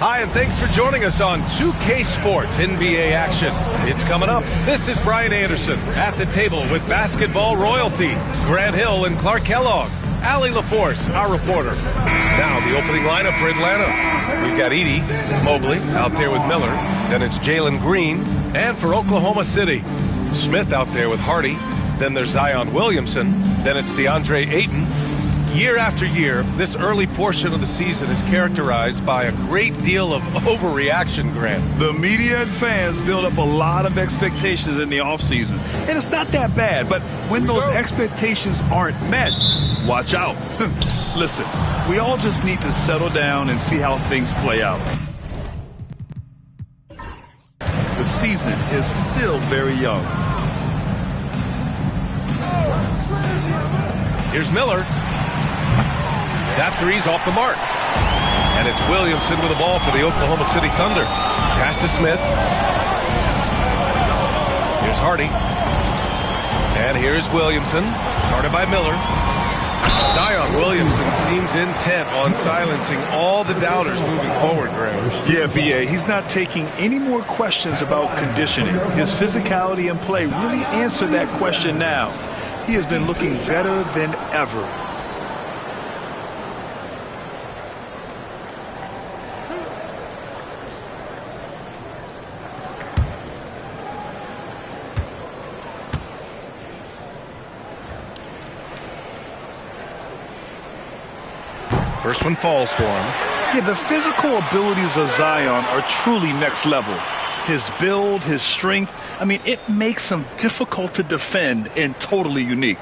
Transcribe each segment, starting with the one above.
Hi, and thanks for joining us on 2K Sports NBA action. It's coming up. This is Brian Anderson at the table with basketball royalty, Grant Hill and Clark Kellogg. Allie LaForce, our reporter. Now the opening lineup for Atlanta. We've got Edie Mobley out there with Miller. Then it's Jalen Green. And for Oklahoma City, Smith out there with Hardy. Then there's Zion Williamson. Then it's DeAndre Ayton. Year after year, this early portion of the season is characterized by a great deal of overreaction, Grant. The media and fans build up a lot of expectations in the offseason. And it's not that bad, but when those expectations aren't met, watch out. Listen, we all just need to settle down and see how things play out. The season is still very young. Here's Miller. That three's off the mark. And it's Williamson with the ball for the Oklahoma City Thunder. Pass to Smith. Here's Hardy. And here's Williamson. Guarded by Miller. Zion Williamson seems intent on silencing all the doubters moving forward, Graham. Yeah, VA, he's not taking any more questions about conditioning. His physicality and play really answer that question now. He has been looking better than ever. First one falls for him. Yeah, the physical abilities of Zion are truly next level. His build, his strength, I mean, it makes him difficult to defend and totally unique.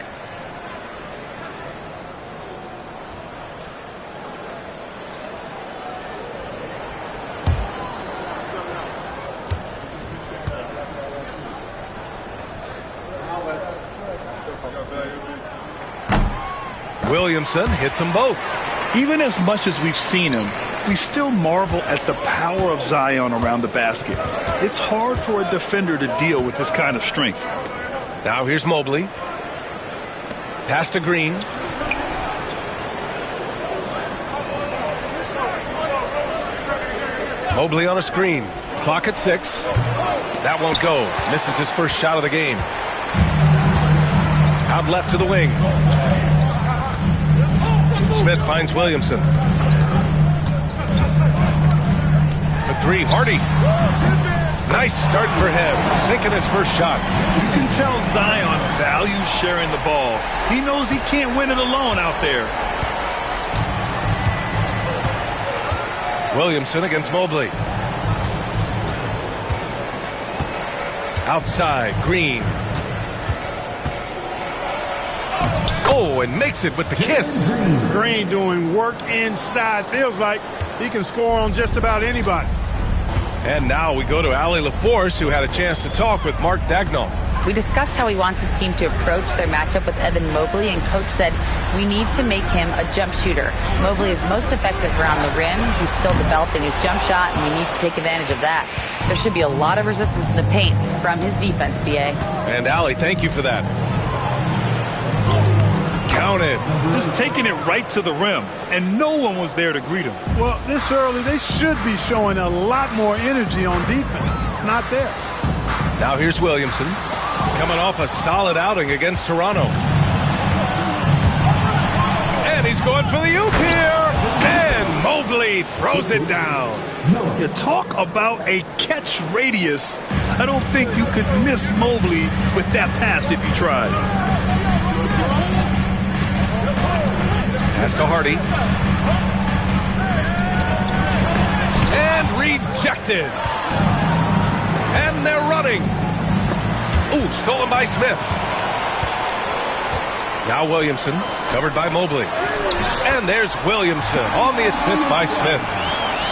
Williamson hits them both. Even as much as we've seen him, we still marvel at the power of Zion around the basket. It's hard for a defender to deal with this kind of strength. Now here's Mobley. Pass to Green. Mobley on a screen. Clock at 6. That won't go. Misses his first shot of the game. Out left to the wing. Smith finds Williamson. For three, Hardy. Nice start for him, sinking his first shot. You can tell Zion values sharing the ball. He knows he can't win it alone out there. Williamson against Mobley. Outside, Green. Oh, and makes it with the kiss. Green doing work inside. Feels like he can score on just about anybody. And now we go to Allie LaForce, who had a chance to talk with Mark Dagnall. We discussed how he wants his team to approach their matchup with Evan Mobley, and Coach said, we need to make him a jump shooter. Mobley is most effective around the rim. He's still developing his jump shot, and we need to take advantage of that. There should be a lot of resistance in the paint from his defense, BA. And Allie, thank you for that. Counted. Just taking it right to the rim, and no one was there to greet him. Well, this early, they should be showing a lot more energy on defense. It's not there. Now here's Williamson, coming off a solid outing against Toronto. And he's going for the oop here. And Mobley throws it down. You talk about a catch radius. I don't think you could miss Mobley with that pass if you tried. Pass to Hardy. And rejected. And they're running. Ooh, stolen by Smith. Now Williamson, covered by Mobley. And there's Williamson on the assist by Smith.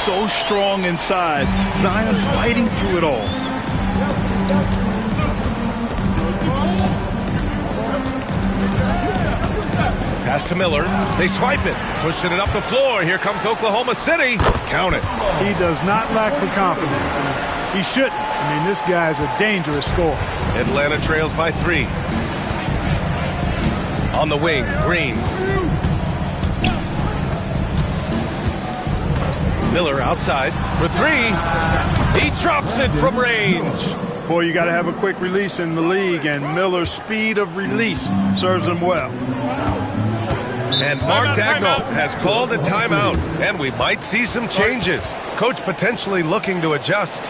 So strong inside. Zion fighting through it all. Pass to Miller. They swipe it. Pushing it up the floor. Here comes Oklahoma City. Count it. He does not lack for confidence. And he shouldn't. I mean, this guy's a dangerous scorer. Atlanta trails by 3. On the wing, Green. Miller outside for three. He drops it from range. Boy, you got to have a quick release in the league, and Miller's speed of release serves him well. And Mark Dagnall has called a timeout, and we might see some changes. Coach potentially looking to adjust.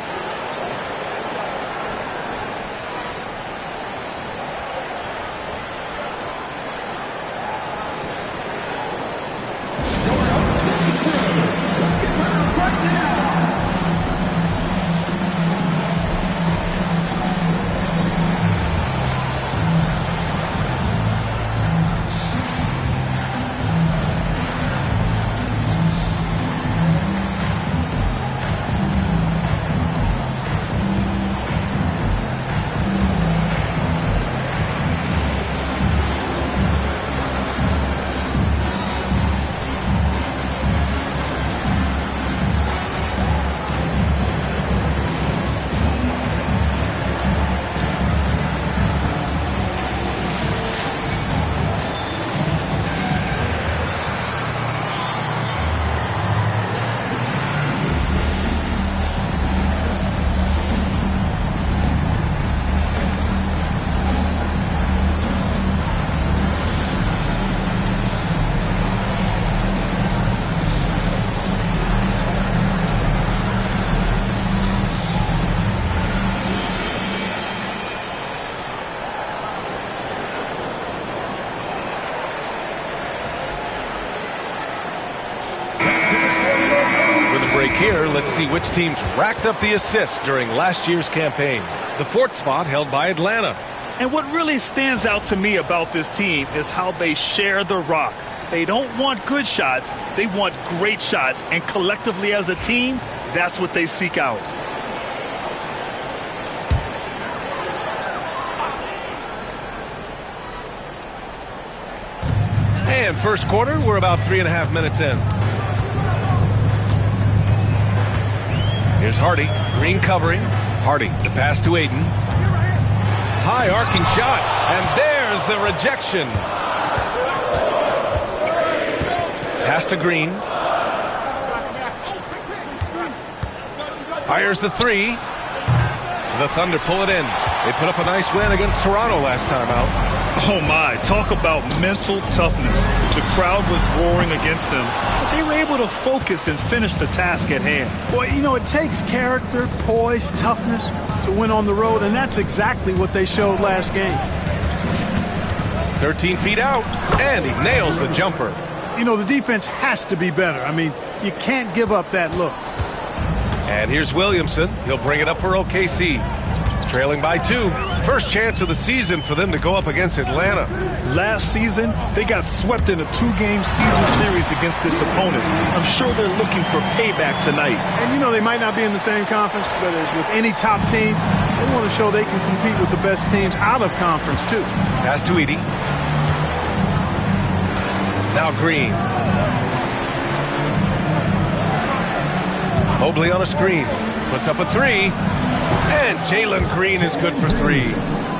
Here, let's see which teams racked up the assists during last year's campaign. The fourth spot held by Atlanta. And what really stands out to me about this team is how they share the rock. They don't want good shots, they want great shots. And collectively as a team, that's what they seek out. And first quarter, we're about 3.5 minutes in. Here's Hardy. Green covering. Hardy, the pass to Aiden. High arcing shot. And there's the rejection. Pass to Green. Fires the three. The Thunder pull it in. They put up a nice win against Toronto last time out. Oh my, talk about mental toughness. The crowd was roaring against them, but they were able to focus and finish the task at hand. Boy, you know, it takes character, poise, toughness to win on the road, and that's exactly what they showed last game. 13 feet out, and he nails the jumper. You know, the defense has to be better. I mean, you can't give up that look. And here's Williamson. He'll bring it up for OKC. Trailing by 2. First chance of the season for them to go up against Atlanta. Last season, they got swept in a 2-game season series against this opponent. I'm sure they're looking for payback tonight. And, you know, they might not be in the same conference, but as with any top team, they want to show they can compete with the best teams out of conference, too. Pass to Edey. Now Green. Mobley on a screen. Puts up a three. And Jalen Green is good for 3.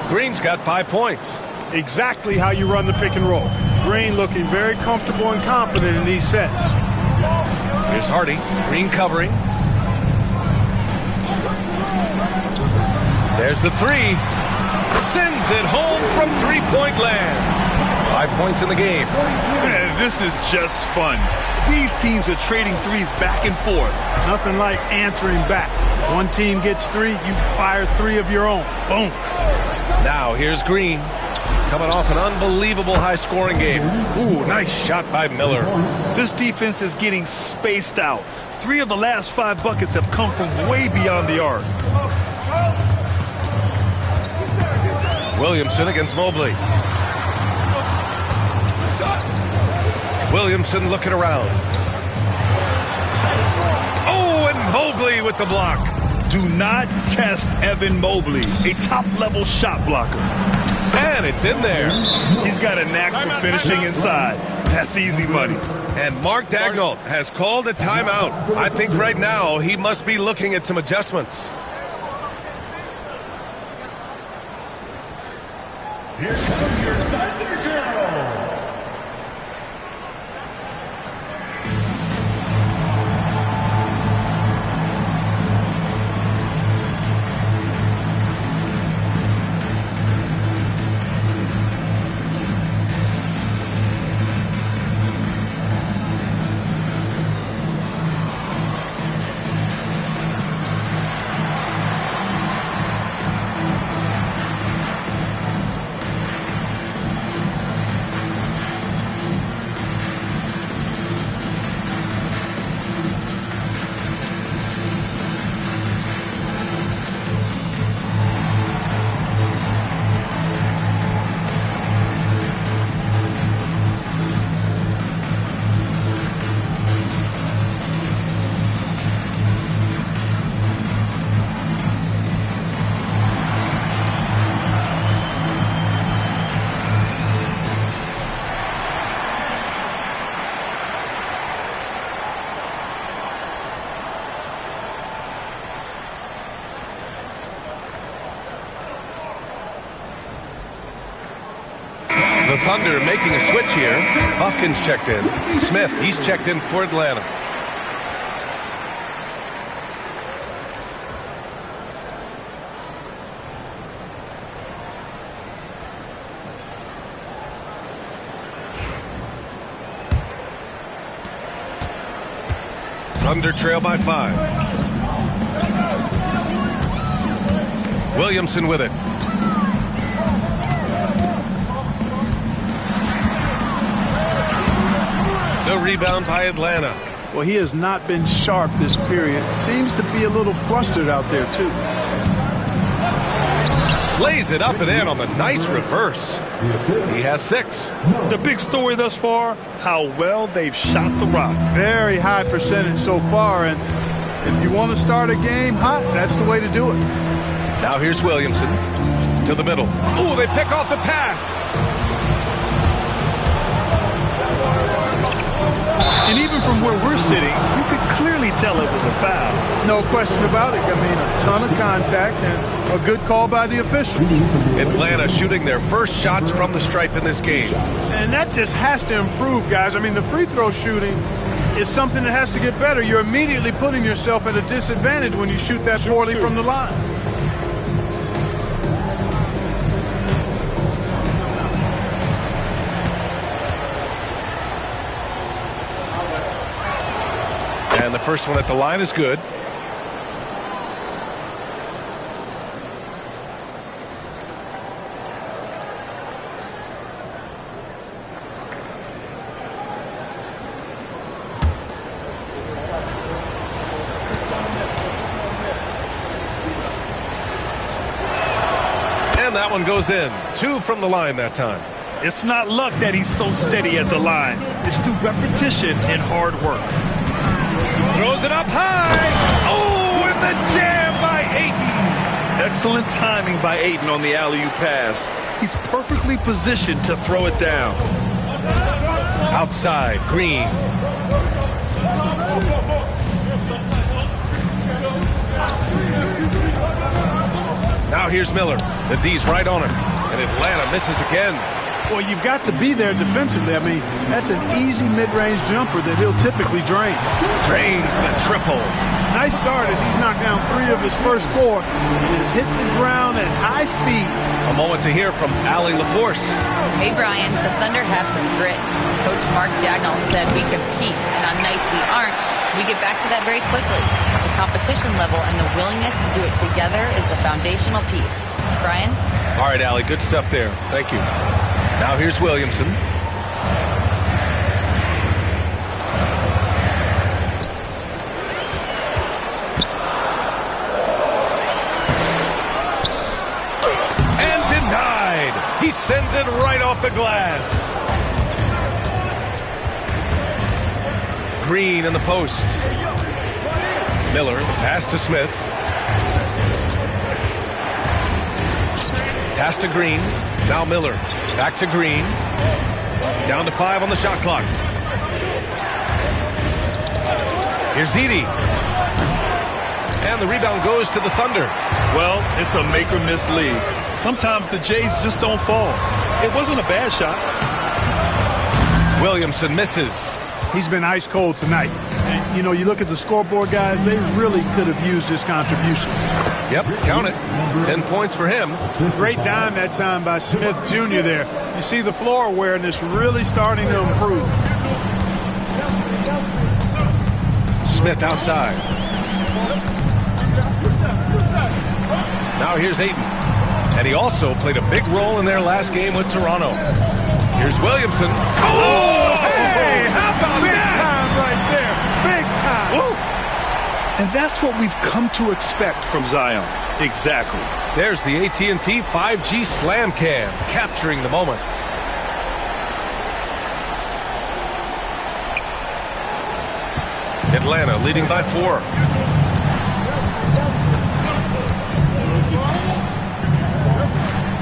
Green's got 5 points. Exactly how you run the pick and roll. Green looking very comfortable and confident in these sets. Here's Hardy. Green covering. There's the three. Sends it home from three-point land. 5 points in the game. Man, this is just fun. These teams are trading threes back and forth. Nothing like answering back. One team gets 3, you fire 3 of your own. Boom. Now here's Green. Coming off an unbelievable high-scoring game. Ooh, nice shot by Miller. This defense is getting spaced out. 3 of the last 5 buckets have come from way beyond the arc. Williamson against Mobley. Williamson looking around. Oh, and Mobley with the block. Do not test Evan Mobley, a top-level shot blocker. And it's in there. He's got a knack for finishing inside. That's easy money. And Mark Dagnall has called a timeout. I think right now he must be looking at some adjustments. Here comes your Thunder Girl. The Thunder making a switch here. Hopkins checked in. Smith, he's checked in for Atlanta. Thunder trail by 5. Williamson with it. The rebound by Atlanta. Well, he has not been sharp this period. Seems to be a little flustered out there, too. Lays it up and in on the nice reverse. He has 6. The big story thus far, how well they've shot the rock. Very high percentage so far, and if you want to start a game hot, that's the way to do it. Now here's Williamson to the middle. Oh, they pick off the pass. And even from where we're sitting, you could clearly tell it was a foul. No question about it. I mean, a ton of contact and a good call by the official. Atlanta shooting their first shots from the stripe in this game. And that just has to improve, guys. I mean, the free throw shooting is something that has to get better. You're immediately putting yourself at a disadvantage when you shoot that poorly from the line. And the first one at the line is good. And that one goes in. 2 from the line that time. It's not luck that he's so steady at the line. It's through repetition and hard work. Throws it up high. Oh, and the jam by Ayton. Excellent timing by Ayton on the alley-oop pass. He's perfectly positioned to throw it down. Outside, Green. Now here's Miller. The D's right on him. And Atlanta misses again. Well, you've got to be there defensively. I mean, that's an easy mid-range jumper that he'll typically drain. Drains the triple. Nice start as he's knocked down 3 of his first 4 and has hit the ground at high speed. A moment to hear from Allie LaForce. Hey, Brian, the Thunder have some grit. Coach Mark Dagnall said we compete, and on nights we aren't, we get back to that very quickly. The competition level and the willingness to do it together is the foundational piece. Brian? All right, Allie, good stuff there. Thank you. Now here's Williamson. And denied. He sends it right off the glass. Green in the post. Miller, pass to Smith. Pass to Green. Now Miller. Back to Green. Down to 5 on the shot clock. Here's Edey. And the rebound goes to the Thunder. Well, it's a make-or-miss league. Sometimes the Jays just don't fall. It wasn't a bad shot. Williamson misses. He's been ice cold tonight. And, you know, you look at the scoreboard, guys, they really could have used his contribution. Yep, count it. 10 points for him. Great dime that time by Smith Jr. there. You see the floor awareness really starting to improve. Smith outside. Now here's Ayton. And he also played a big role in their last game with Toronto. Here's Williamson. Oh, hey, how about big that? Time right there. Big time. Woo. And that's what we've come to expect from Zion. Exactly. There's the AT&T 5G Slam Cam, capturing the moment. Atlanta leading by 4.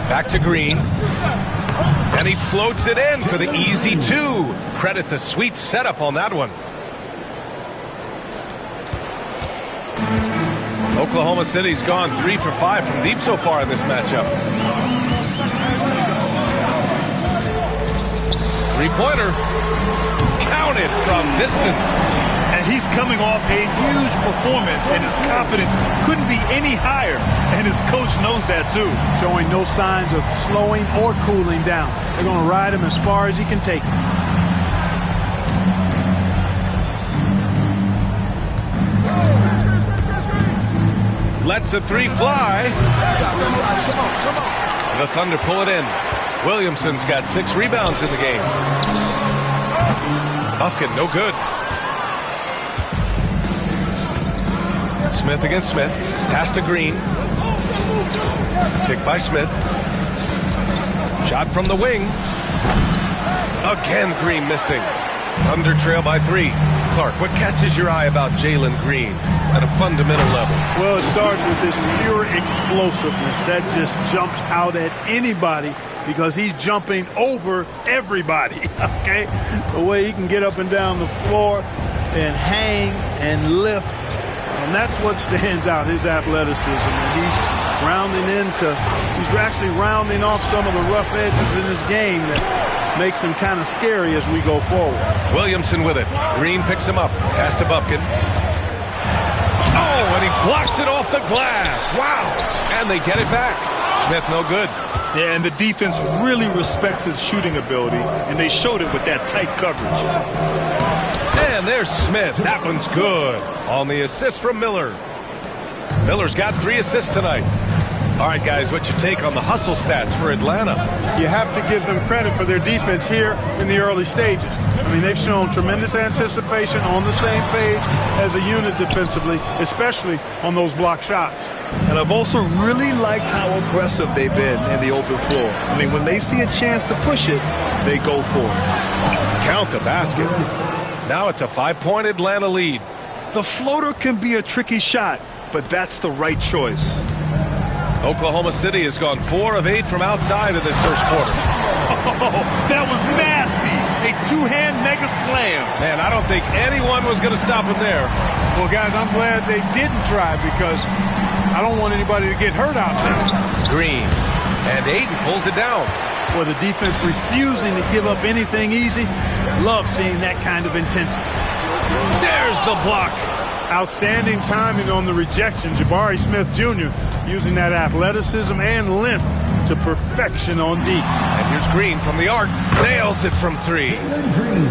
Back to Green. And he floats it in for the easy 2. Credit the sweet setup on that one. Oklahoma City's gone 3 for 5 from deep so far in this matchup. Three-pointer. Counted from distance. And he's coming off a huge performance, and his confidence couldn't be any higher. And his coach knows that, too. Showing no signs of slowing or cooling down. They're going to ride him as far as he can take him. Lets the three fly. The Thunder pull it in. Williamson's got 6 rebounds in the game. Buffkin, no good. Smith against Smith. Pass to Green. Pick by Smith. Shot from the wing. Again, Green missing. Thunder trail by 3. Clark, what catches your eye about Jalen Green at a fundamental level? Well, it starts with this pure explosiveness that just jumps out at anybody because he's jumping over everybody, okay? The way he can get up and down the floor and hang and lift, and that's what stands out, his athleticism. And he's actually rounding off some of the rough edges in his game that makes him kind of scary as we go forward. Williamson with it. Green picks him up. Pass to Buffkin. Oh, and he blocks it off the glass. Wow. And they get it back. Smith no good. Yeah, and the defense really respects his shooting ability, and they showed it with that tight coverage. And there's Smith. That one's good. On the assist from Miller. Miller's got 3 assists tonight. All right, guys, what's your take on the hustle stats for Atlanta? You have to give them credit for their defense here in the early stages. I mean, they've shown tremendous anticipation, on the same page as a unit defensively, especially on those block shots. And I've also really liked how aggressive they've been in the open floor. I mean, when they see a chance to push it, they go for it. Count the basket. Now it's a 5-point Atlanta lead. The floater can be a tricky shot, but that's the right choice. Oklahoma City has gone 4 of 8 from outside in this first quarter. Oh, that was nasty. A 2-hand mega slam. Man, I don't think anyone was going to stop him there. Well, guys, I'm glad they didn't try because I don't want anybody to get hurt out there. Green. And Ayton pulls it down. Well, the defense refusing to give up anything easy. Love seeing that kind of intensity. There's the block. Outstanding timing on the rejection. Jabari Smith Jr. using that athleticism and length to perfection on D. And here's Green from the arc. Nails it from 3.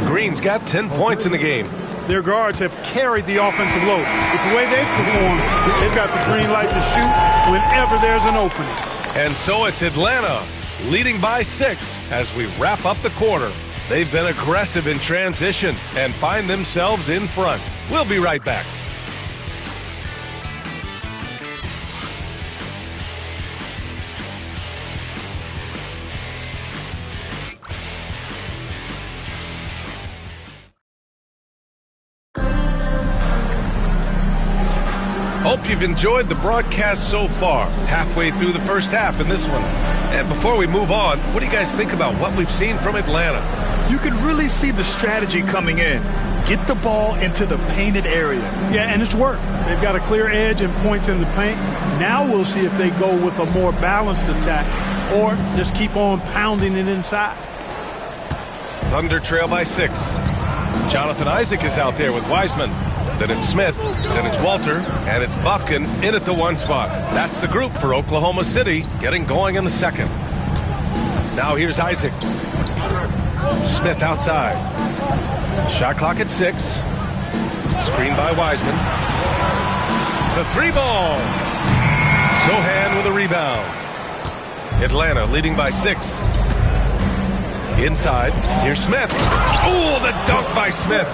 Green's got 10 points in the game. Their guards have carried the offensive load. With the way they've performed, they've got the green light to shoot whenever there's an opening. And so it's Atlanta leading by 6 as we wrap up the quarter. They've been aggressive in transition and find themselves in front. We'll be right back. Hope you've enjoyed the broadcast so far, halfway through the first half in this one. And before we move on, what do you guys think about what we've seen from Atlanta? You can really see the strategy coming in. Get the ball into the painted area. Yeah, and it's worked. They've got a clear edge and points in the paint. Now we'll see if they go with a more balanced attack or just keep on pounding it inside. Thunder trail by 6. Jonathan Isaac is out there with Wiseman. Then it's Smith, then it's Walter, and it's Buffkin in at the 1 spot. That's the group for Oklahoma City getting going in the second. Now here's Isaac. Smith outside. Shot clock at 6. Screen by Wiseman. The 3-ball. Sohan with a rebound. Atlanta leading by 6. Inside, here's Smith. Oh, the dunk by Smith.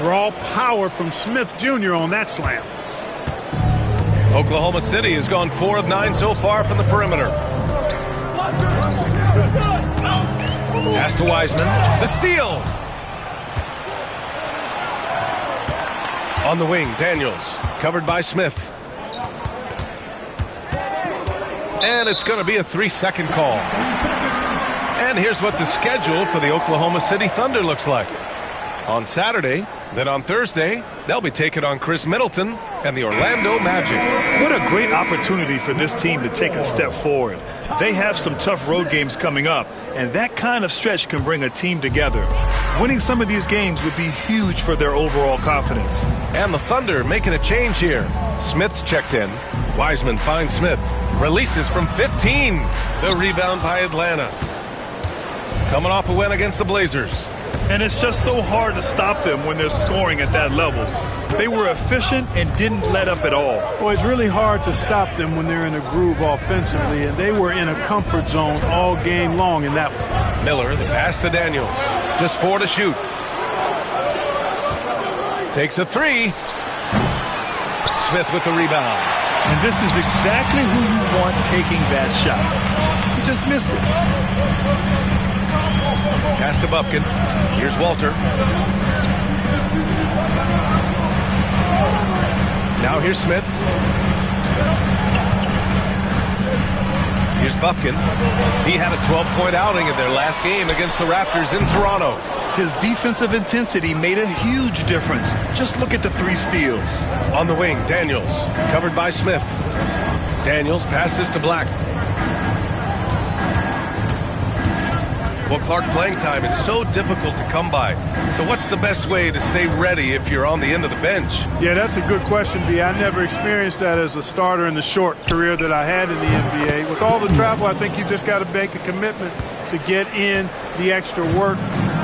Raw power from Smith Jr. on that slam. Oklahoma City has gone 4 of 9 so far from the perimeter. Pass to Wiseman. The steal. On the wing, Daniels. Covered by Smith. And it's going to be a 3-second call. And here's what the schedule for the Oklahoma City Thunder looks like. On Saturday, Then on Thursday, they'll be taking on Chris Middleton and the Orlando Magic. What a great opportunity for this team to take a step forward. They have some tough road games coming up, and that kind of stretch can bring a team together. Winning some of these games would be huge for their overall confidence. And the Thunder making a change here. Smith's checked in. Wiseman finds Smith. Releases from 15. The rebound by Atlanta. Coming off a win against the Blazers. And it's just so hard to stop them when they're scoring at that level. They were efficient and didn't let up at all. Well, it's really hard to stop them when they're in a groove offensively, and they were in a comfort zone all game long in that one. Miller, the pass to Daniels. Just 4 to shoot. Takes a 3. Smith with the rebound. And this is exactly who you want taking that shot. He just missed it. Pass to Bufkin. Here's Walter. Now here's Smith. Here's Bufkin. He had a 12-point outing in their last game against the Raptors in Toronto. His defensive intensity made a huge difference. Just look at the 3 steals. On the wing, Daniels. Covered by Smith. Daniels passes to Black. Well, Clark, playing time is so difficult to come by. So what's the best way to stay ready if you're on the end of the bench? Yeah, that's a good question, B. I never experienced that as a starter in the short career that I had in the NBA. With all the travel, I think you've just got to make a commitment to get in the extra work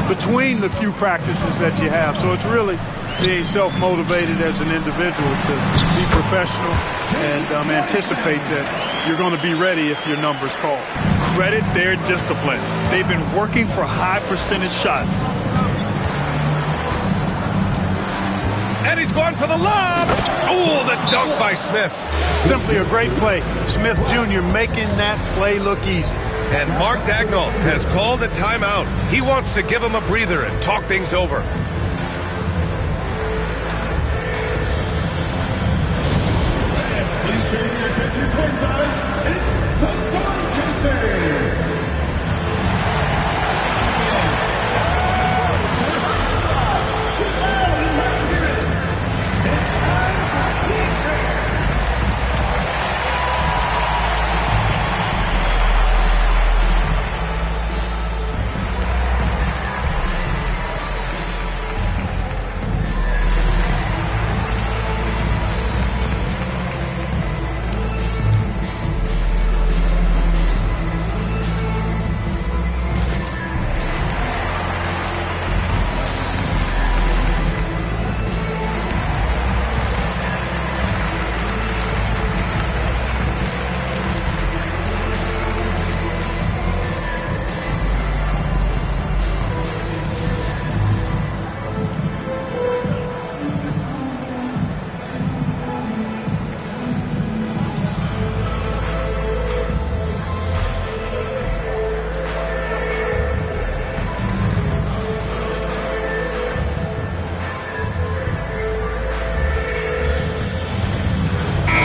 between the few practices that you have. So it's really being self-motivated as an individual to be professional and anticipate that you're going to be ready if your number's called. Credit their discipline. They've been working for high percentage shots. And he's going for the lob. Oh, the dunk by Smith. Simply a great play. Smith Jr. making that play look easy. And Mark Dagnall has called a timeout. He wants to give him a breather and talk things over.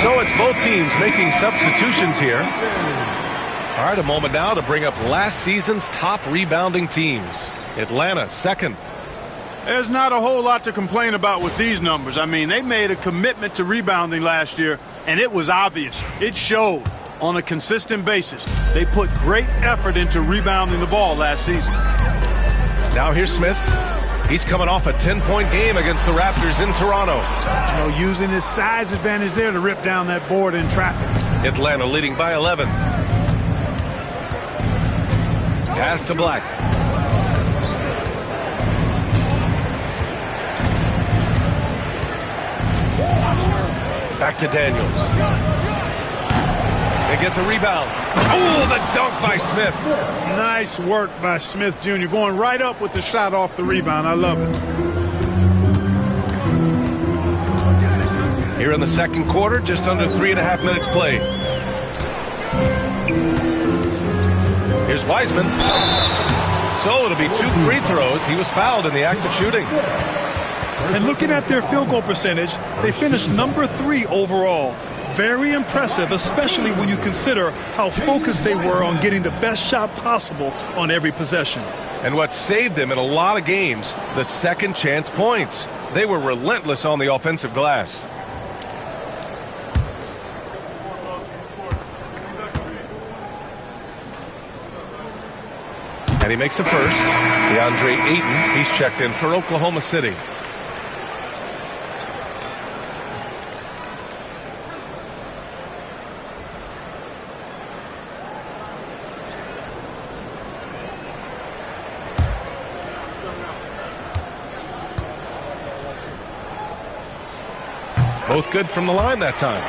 So it's both teams making substitutions here. All right, a moment now to bring up last season's top rebounding teams. Atlanta, second. There's not a whole lot to complain about with these numbers. I mean, they made a commitment to rebounding last year, and it was obvious. It showed on a consistent basis. They put great effort into rebounding the ball last season. Now here's Smith. He's coming off a 10-point game against the Raptors in Toronto. You know, using his size advantage there to rip down that board in traffic. Atlanta leading by 11. Pass to Black. Back to Daniels. They get the rebound. Oh, the dunk by Smith. Nice work by Smith Jr. Going right up with the shot off the rebound. I love it. Here in the second quarter, just under 3.5 minutes played. Here's Wiseman. So it'll be 2 free throws. He was fouled in the act of shooting. And looking at their field goal percentage, they finished number 3 overall. Very impressive, especially when you consider how focused they were on getting the best shot possible on every possession. And what saved them in a lot of games, the second chance points. They were relentless on the offensive glass. And he makes the first. DeAndre Ayton, he's checked in for Oklahoma City. Both good from the line that time.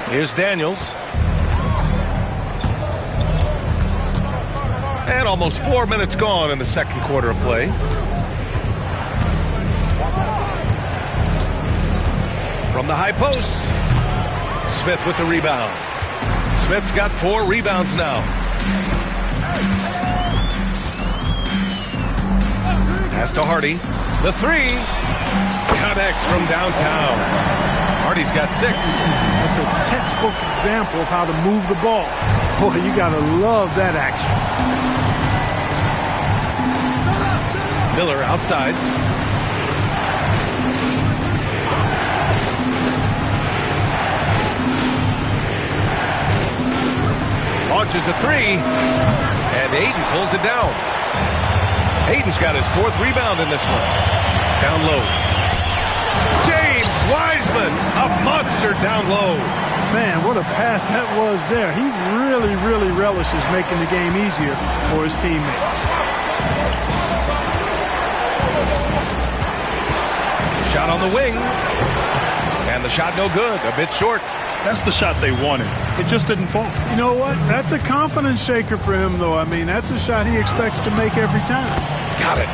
Here's Daniels. And almost 4 minutes gone in the second quarter of play. From the high post. Smith with the rebound. Smith's got 4 rebounds now. Pass to Hardy. The three. Connects from downtown. Hardy's got 6. That's a textbook example of how to move the ball. Boy, you got to love that action. Miller outside. Launches a three. And Ayton pulls it down. Ayton's got his 4th rebound in this one. Down low. James Wiseman, a monster down low. Man, what a pass that was there. He really, really relishes making the game easier for his teammates. Shot on the wing. And the shot no good, a bit short. That's the shot they wanted. It just didn't fall. You know what? That's a confidence shaker for him, though. I mean, that's a shot he expects to make every time. Got it.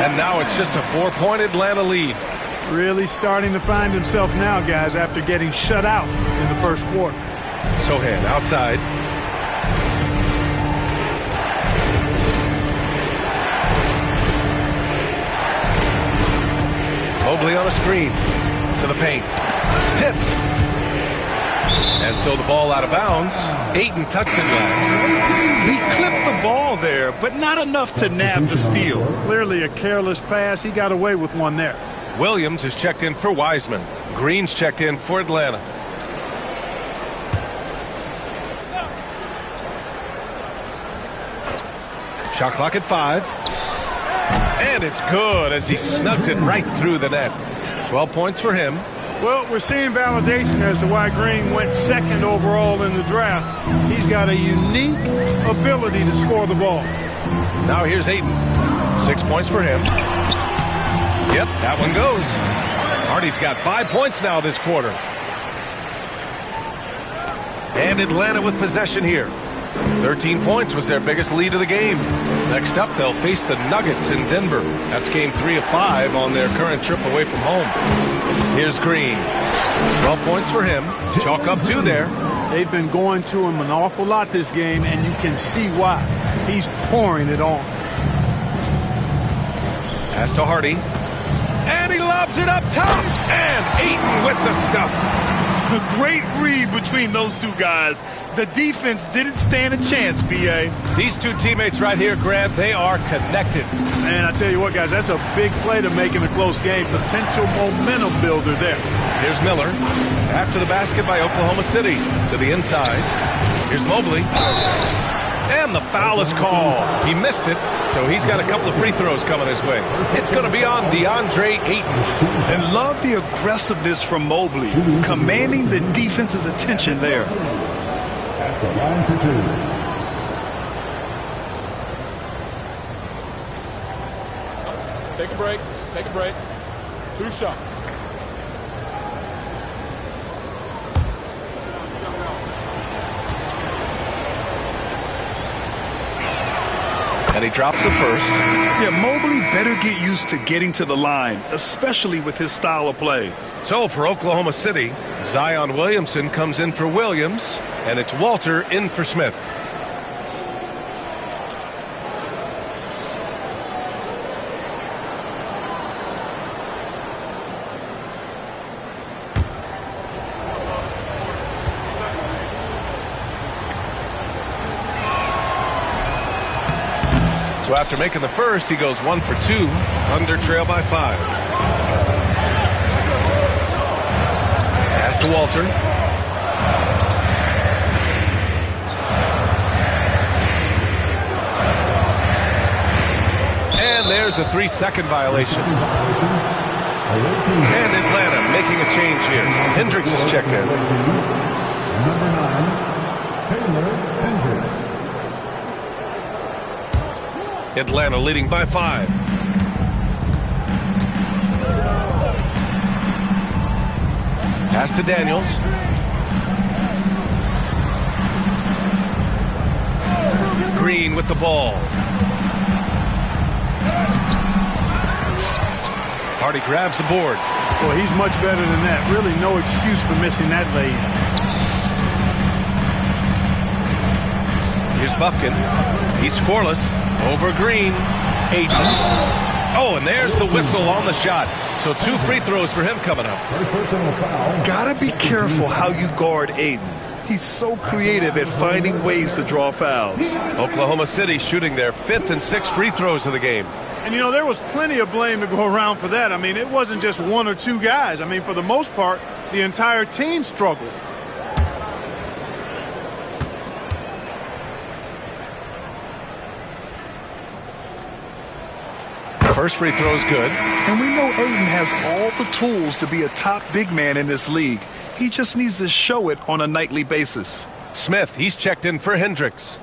And now it's just a 4-point Atlanta lead. Really starting to find himself now, guys, after getting shut out in the first quarter. Sohan outside. Mobley on a screen. To the paint. Tipped. And so the ball out of bounds. Ayton tucks it last. He clipped the ball there, but not enough to nab the steal. Clearly a careless pass. He got away with one there. Williams is checked in for Wiseman. Green's checked in for Atlanta. Shot clock at 5. And it's good as he snugs it right through the net. 12 points for him. Well, we're seeing validation as to why Green went 2nd overall in the draft. He's got a unique ability to score the ball. Now here's Ayton. 6 points for him. Yep, that one goes. Hardy's got 5 points now this quarter. And Atlanta with possession here. 13 points was their biggest lead of the game. Next up, they'll face the Nuggets in Denver. That's game 3 of 5 on their current trip away from home. Here's Green. 12 points for him. Chalk up 2 there. They've been going to him an awful lot this game, and you can see why. He's pouring it on. Pass to Hardy. And he lobs it up top. And Ayton with the stuff. A great read between those two guys. The defense didn't stand a chance, B.A. These two teammates right here, Grant, they are connected. Man, I tell you what, guys, that's a big play to make in a close game. Potential momentum builder there. Here's Miller. After the basket by Oklahoma City. To the inside. Here's Mobley. And the foul is called. He missed it, so he's got a couple of free throws coming his way. It's going to be on DeAndre Ayton. And love the aggressiveness from Mobley, commanding the defense's attention there. At the line for 2. Take a break. Take a break. 2 shots. And he drops the first. Yeah, Mobley better get used to getting to the line, especially with his style of play. So for Oklahoma City, Zion Williamson comes in for Williams, and it's Walter in for Smith. So after making the first, he goes 1 for 2. Thunder trail by 5. Pass to Walter. And there's a 3-second violation. And Atlanta making a change here. Hendricks is checked in. Number 9, Taylor Hendricks. Atlanta leading by 5. Pass to Daniels. Green with the ball. Hardy grabs the board. Well, he's much better than that. Really no excuse for missing that lay-in. Here's Buffkin. He's scoreless. Over Green. Aiden. Oh, and there's the whistle on the shot. So 2 free throws for him coming up. First personal foul. Gotta be careful how you guard Aiden. He's so creative at finding ways to draw fouls. Oklahoma City shooting their 5th and 6th free throws of the game. And, you know, there was plenty of blame to go around for that. I mean, it wasn't just 1 or 2 guys. I mean, for the most part, the entire team struggled. First free throw is good. And we know Aiden has all the tools to be a top big man in this league. He just needs to show it on a nightly basis. Smith, he's checked in for Hendricks.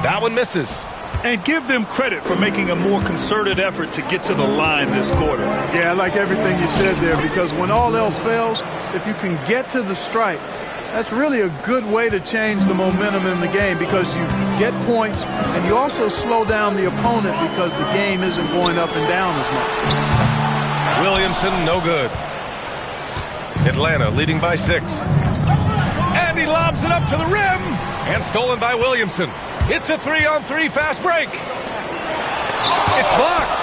That one misses. And give them credit for making a more concerted effort to get to the line this quarter. Yeah, I like everything you said there, because when all else fails, if you can get to the stripe, that's really a good way to change the momentum in the game, because you get points and you also slow down the opponent because the game isn't going up and down as much. Williamson, no good. Atlanta leading by 6. And he lobs it up to the rim. And stolen by Williamson. It's a 3-on-3 fast break. It's blocked.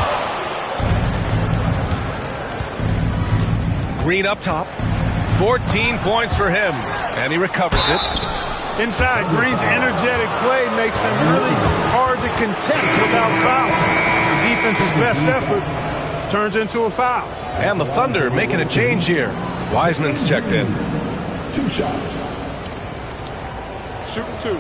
Green up top. 14 points for him. And he recovers it. Inside, Green's energetic play makes him really hard to contest without foul. The defense's best effort turns into a foul. And the Thunder making a change here. Wiseman's checked in. 2 shots. Shooting 2.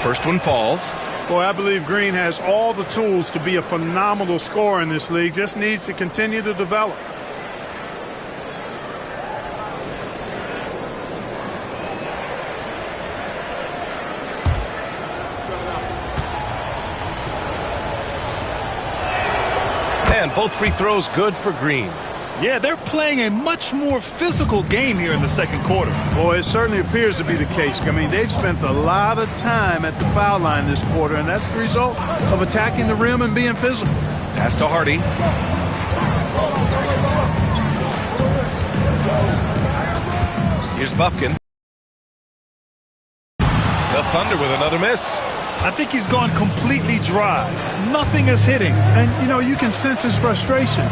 First one falls. Boy, I believe Green has all the tools to be a phenomenal scorer in this league. Just needs to continue to develop. And both free throws good for Green. Yeah, they're playing a much more physical game here in the second quarter. Boy, it certainly appears to be the case. I mean, they've spent a lot of time at the foul line this quarter, and that's the result of attacking the rim and being physical. Pass to Hardy. Here's Buffkin. The Thunder with another miss. I think he's gone completely dry. Nothing is hitting. And, you know, you can sense his frustration.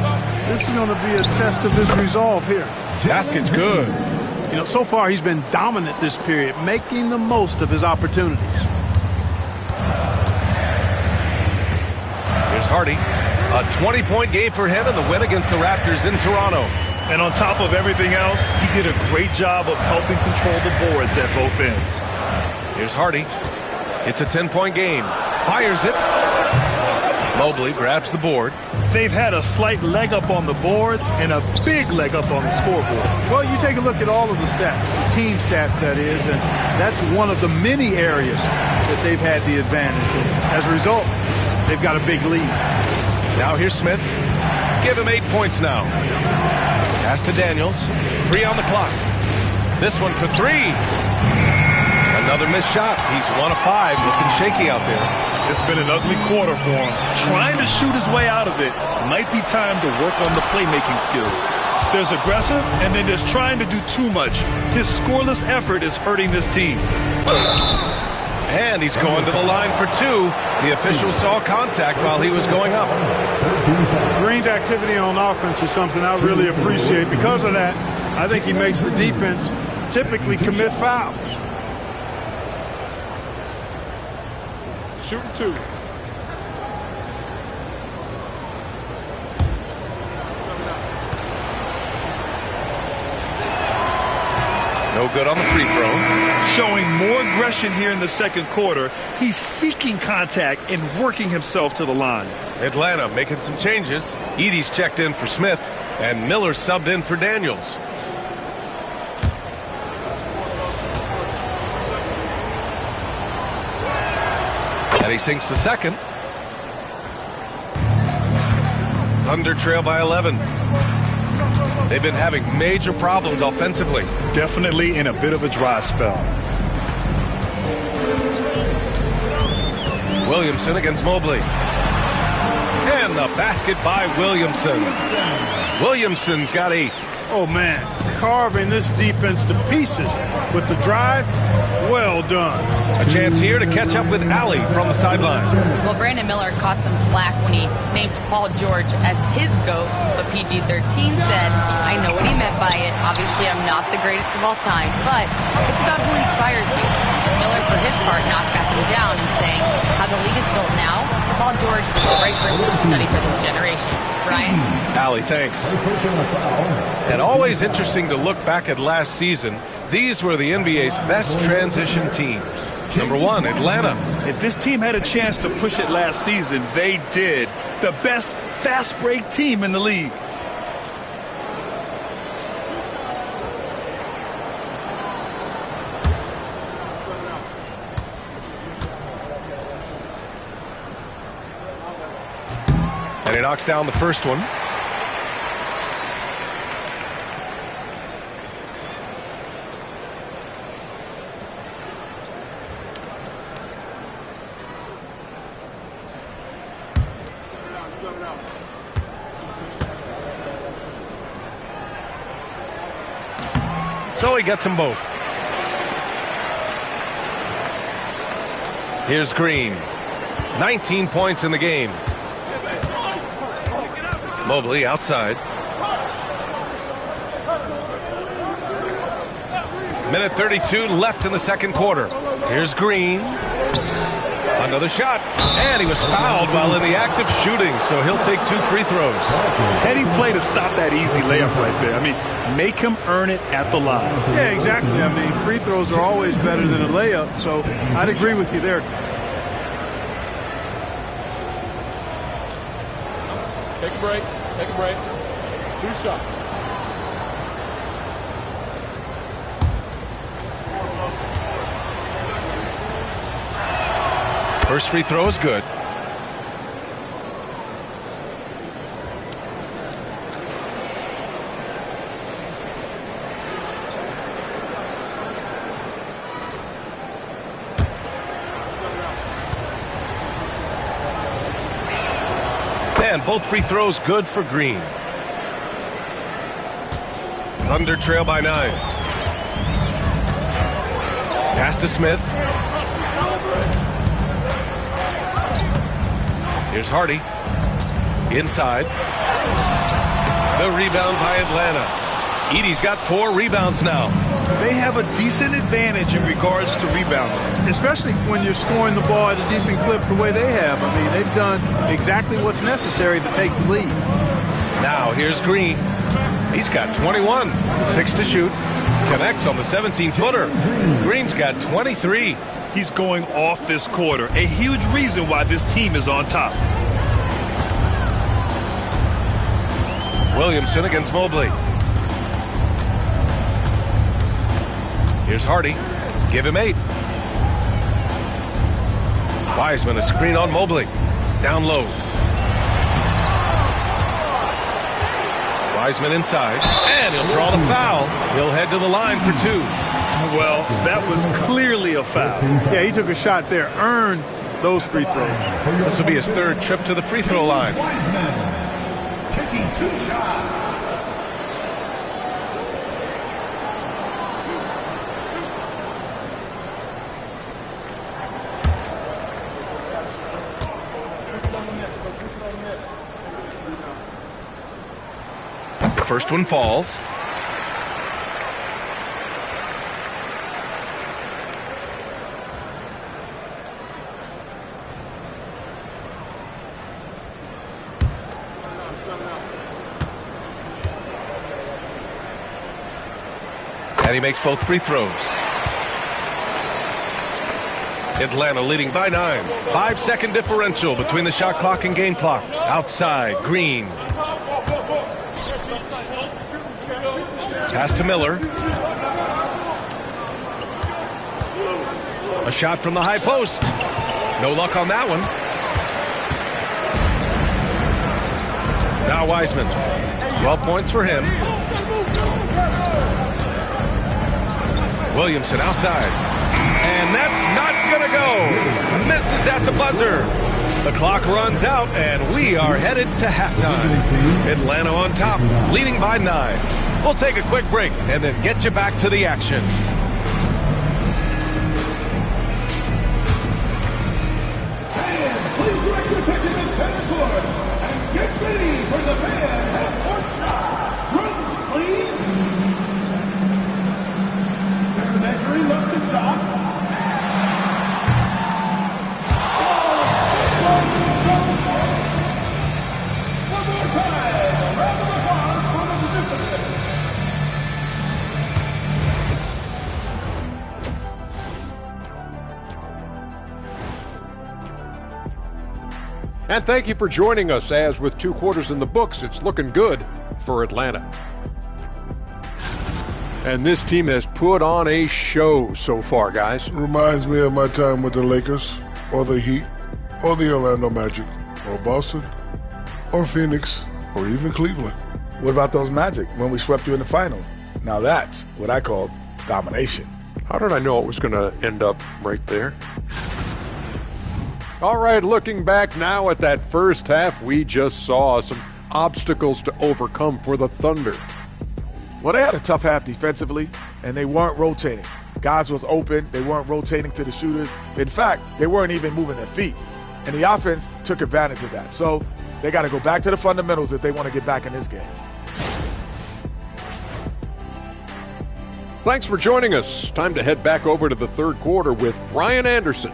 This is going to be a test of his resolve here. Basket's good. You know, so far he's been dominant this period, making the most of his opportunities. Here's Hardy. A 20-point game for him in the win against the Raptors in Toronto. And on top of everything else, he did a great job of helping control the boards at both ends. Here's Hardy. It's a 10-point game. Fires it. Mobley grabs the board. They've had a slight leg up on the boards and a big leg up on the scoreboard. Well, you take a look at all of the stats, the team stats, that is, and that's one of the many areas that they've had the advantage in. As a result, they've got a big lead. Now here's Smith. Give him 8 points now. Pass to Daniels. 3 on the clock. This one for 3. Another missed shot. He's 1 of 5. Looking shaky out there. It's been an ugly quarter for him. Trying to shoot his way out of it. Might be time to work on the playmaking skills. There's aggressive, and then there's trying to do too much. His scoreless effort is hurting this team. And he's going to the line for two. The official saw contact while he was going up. Green's activity on offense is something I really appreciate. Because of that, I think he makes the defense typically commit fouls. Shooting two. No good on the free throw. Showing more aggression here in the second quarter. He's seeking contact and working himself to the line. Atlanta making some changes. Edey's checked in for Smith, and Miller subbed in for Daniels. And he sinks the second. Thunder trail by 11. They've been having major problems offensively. Definitely in a bit of a dry spell. Williamson against Mobley. And the basket by Williamson. Williamson's got 8. Oh, man, carving this defense to pieces with the drive. Well done. A chance here to catch up with Allie from the sideline. Well, Brandon Miller caught some flack when he named Paul George as his GOAT, but PG-13 said, I know what he meant by it. Obviously, I'm not the greatest of all time, but it's about who inspires you. Miller, for his part, not backing down and saying, how the league is built now, Paul George is the right person to study for this generation. Brian? Allie, thanks. And always interesting to look back at last season. These were the NBA's best transition teams. Number 1, Atlanta. If this team had a chance to push it last season, they did. The best fast break team in the league. And he knocks down the first one. So he gets them both. Here's Green. 19 points in the game. Mobley outside. Minute 32 left in the second quarter. Here's Green. Another shot. And he was fouled while in the act of shooting, so he'll take 2 free throws. Heady play to stop that easy layup right there. I mean, make him earn it at the line. Yeah, exactly. I mean, free throws are always better than a layup, so I'd agree with you there. Take a break. Take a break. 2 shots. First free throw is good. And both free throws good for Green. Thunder trail by 9. Pass to Smith. Here's Hardy. Inside. The rebound by Atlanta. Edey's got 4 rebounds now. They have a decent advantage in regards to rebounding. Especially when you're scoring the ball at a decent clip the way they have. I mean, they've done exactly what's necessary to take the lead. Now here's Green. He's got 21. 6 to shoot. Connects on the 17-footer. Green's got 23. He's going off this quarter. A huge reason why this team is on top. Williamson against Mobley. Here's Hardy. Give him 8. Wiseman a screen on Mobley. Down low. Wiseman inside. And he'll draw the foul. He'll head to the line for 2. Well, that was clearly a foul. Yeah, he took a shot there. Earned those free throws. This will be his 3rd trip to the free throw line. Wiseman taking 2 shots. First one falls. And he makes both free throws. Atlanta leading by 9. 5-second differential between the shot clock and game clock. Outside, Green. Pass to Miller. A shot from the high post. No luck on that one. Now Wiseman. 12 points for him. Williamson outside. And that's not going to go. Misses at the buzzer. The clock runs out, and we are headed to halftime. Atlanta on top, leading by 9. We'll take a quick break and then get you back to the action. Fans, please direct your attention to center court and get ready for the fan half-court shot. Drums, please. They're measuring up the shot. One more time. A round of applause for the participants. And thank you for joining us, as with 2 quarters in the books, it's looking good for Atlanta. And this team has put on a show so far, guys. Reminds me of my time with the Lakers, or the Heat, or the Orlando Magic, or Boston, or Phoenix, or even Cleveland. What about those Magic when we swept you in the finals? Now that's what I call domination. How did I know it was going to end up right there? All right, looking back now at that first half, we just saw some obstacles to overcome for the Thunder. Well, they had a tough half defensively, and they weren't rotating. Guys was open. They weren't rotating to the shooters. In fact, they weren't even moving their feet. And the offense took advantage of that. So they got to go back to the fundamentals if they want to get back in this game. Thanks for joining us. Time to head back over to the third quarter with Brian Anderson.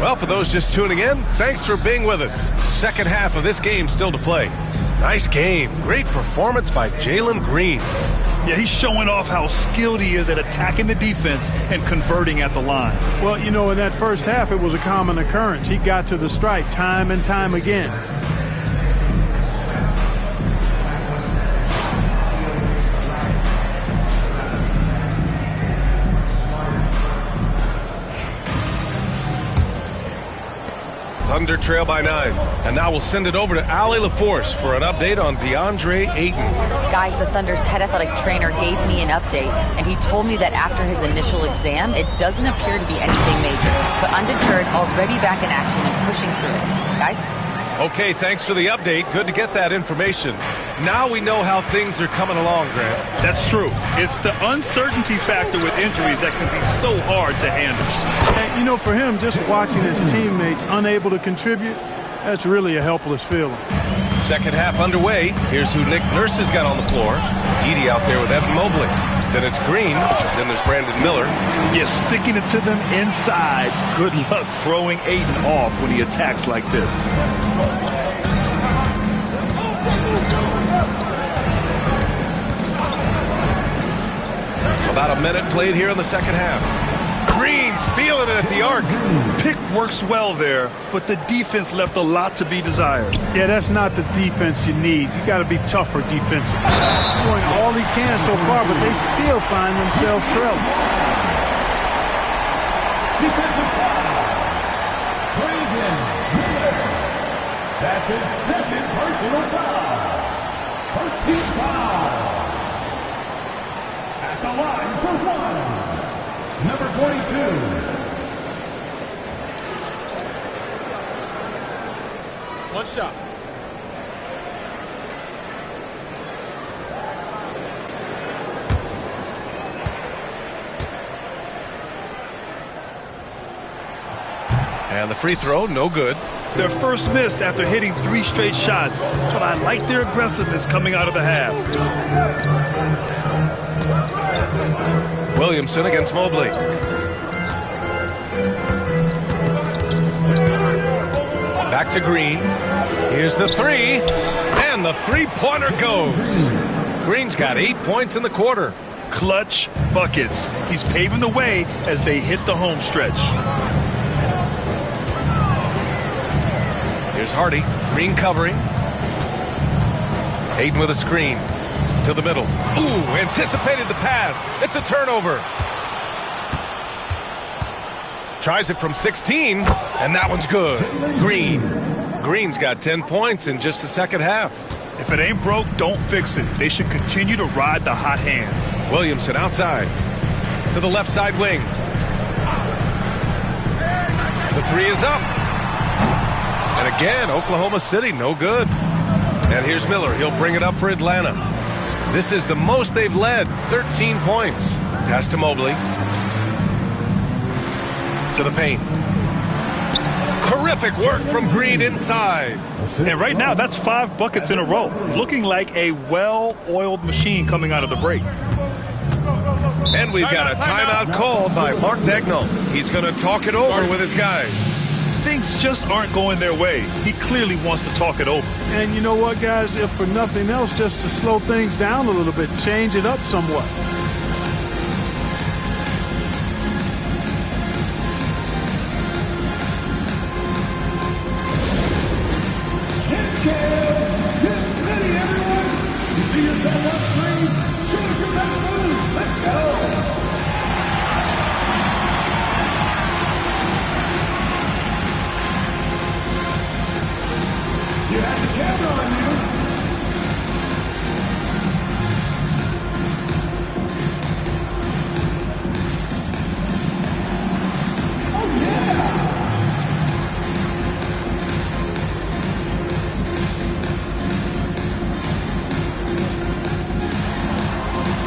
Well, for those just tuning in, thanks for being with us. Second half of this game still to play. Nice game. Great performance by Jalen Green. Yeah, he's showing off how skilled he is at attacking the defense and converting at the line. Well, you know, in that first half, it was a common occurrence. He got to the stripe time and time again. Thunder trail by 9. And now we'll send it over to Allie LaForce for an update on DeAndre Ayton. Guys, the Thunder's head athletic trainer gave me an update, and he told me that after his initial exam, it doesn't appear to be anything major, but undeterred, already back in action and pushing through it. Guys? Okay, thanks for the update. Good to get that information. Now we know how things are coming along, Grant. That's true. It's the uncertainty factor with injuries that can be so hard to handle. And, you know, for him, just watching his teammates unable to contribute, that's really a helpless feeling. Second half underway. Here's who Nick Nurse has got on the floor. Edey out there with Evan Mobley. Then it's Green. Then there's Brandon Miller. Yeah, sticking it to them inside. Good luck throwing Ayton off when he attacks like this. About a minute played here in the second half. Green's feeling it at the arc. Pick works well there, but the defense left a lot to be desired. Yeah, that's not the defense you need. You got to be tougher defensively. Doing all he can so far, but they still find themselves trailing. Defensive foul. Brandon Miller. That's his second personal foul. First team foul. At the line for 1. Number 42. One shot. And the free throw, no good. Their first missed after hitting 3 straight shots, but I like their aggressiveness coming out of the half. Williamson against Mobley. Back to Green. Here's the three, and the three-pointer goes. Green's got 8 points in the quarter. Clutch buckets. He's paving the way as they hit the home stretch. Here's Hardy. Green covering. Hayden with a screen. To the middle. Ooh, anticipated the pass. It's a turnover. Tries it from 16, and that one's good. Green's got 10 points in just the second half. If it ain't broke, don't fix it. They should continue to ride the hot hand. Williamson outside. To the left side wing. The three is up. And again, Oklahoma City, no good. And here's Miller. He'll bring it up for Atlanta. This is the most they've led, 13 points. Pass to Mobley. To the paint. Terrific work from Green inside. And right now, that's 5 buckets in a row. Looking like a well-oiled machine coming out of the break. And we've got a timeout called by Mark Dagnall. He's going to talk it over with his guys. Things just aren't going their way. He clearly wants to talk it over. And you know what, guys? If for nothing else, just to slow things down a little bit, change it up somewhat. Get ready, everyone. You see yourself on screen? Show us your best move. Let's go. You have the camera on you. Oh, yeah.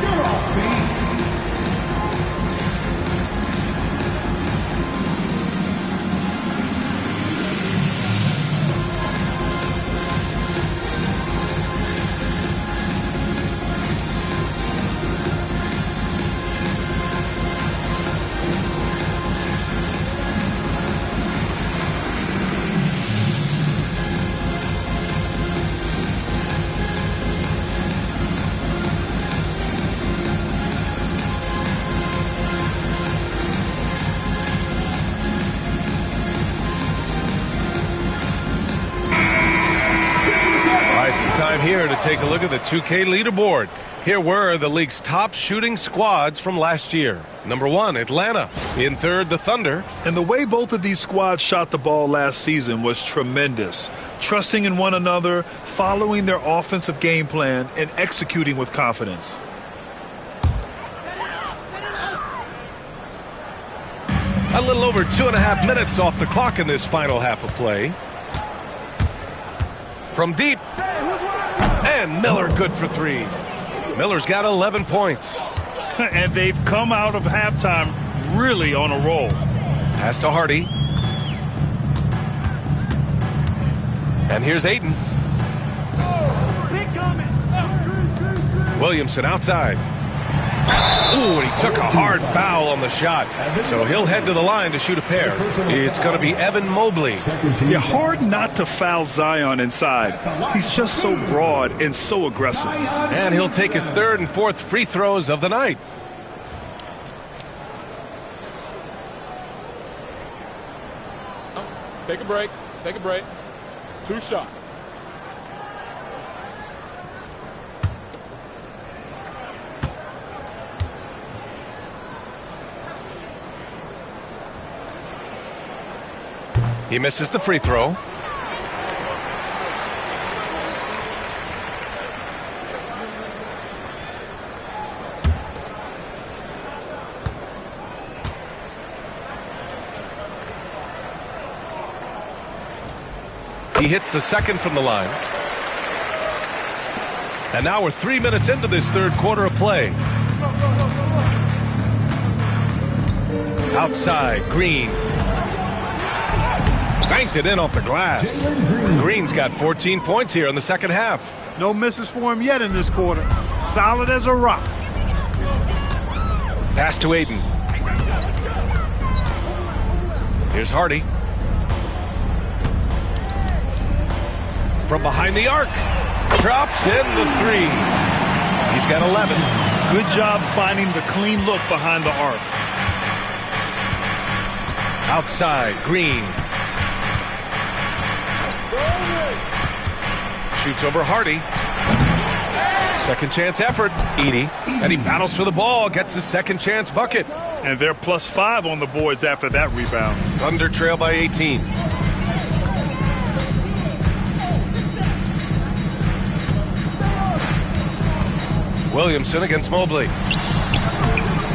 You're off beat. Time here to take a look at the 2K leaderboard. Here were the league's top shooting squads from last year. Number 1, Atlanta. In third, the Thunder. And the way both of these squads shot the ball last season was tremendous. Trusting in one another, following their offensive game plan, and executing with confidence. A little over 2.5 minutes off the clock in this final half of play. From deep. And Miller good for 3. Miller's got 11 points. And they've come out of halftime really on a roll. Pass to Hardy. And here's Ayton. Williamson outside. Ooh, and he took a hard foul on the shot. So he'll head to the line to shoot a pair. It's going to be Evan Mobley. Yeah, hard not to foul Zion inside. He's just so broad and so aggressive. And he'll take his third and fourth free throws of the night. Take a break. Take a break. 2 shots. He misses the free throw. He hits the second from the line. And now we're 3 minutes into this third quarter of play. Outside, Green. Banked it in off the glass. Green's got 14 points here in the second half. No misses for him yet in this quarter. Solid as a rock. Pass to Aiden. Here's Hardy. From behind the arc. Drops in the three. He's got 11. Good job finding the clean look behind the arc. Outside, Green. Shoots over Hardy. Second chance effort. Edey. And he battles for the ball. Gets his second chance bucket. And they're +5 on the boards after that rebound. Thunder trail by 18. Williamson against Mobley.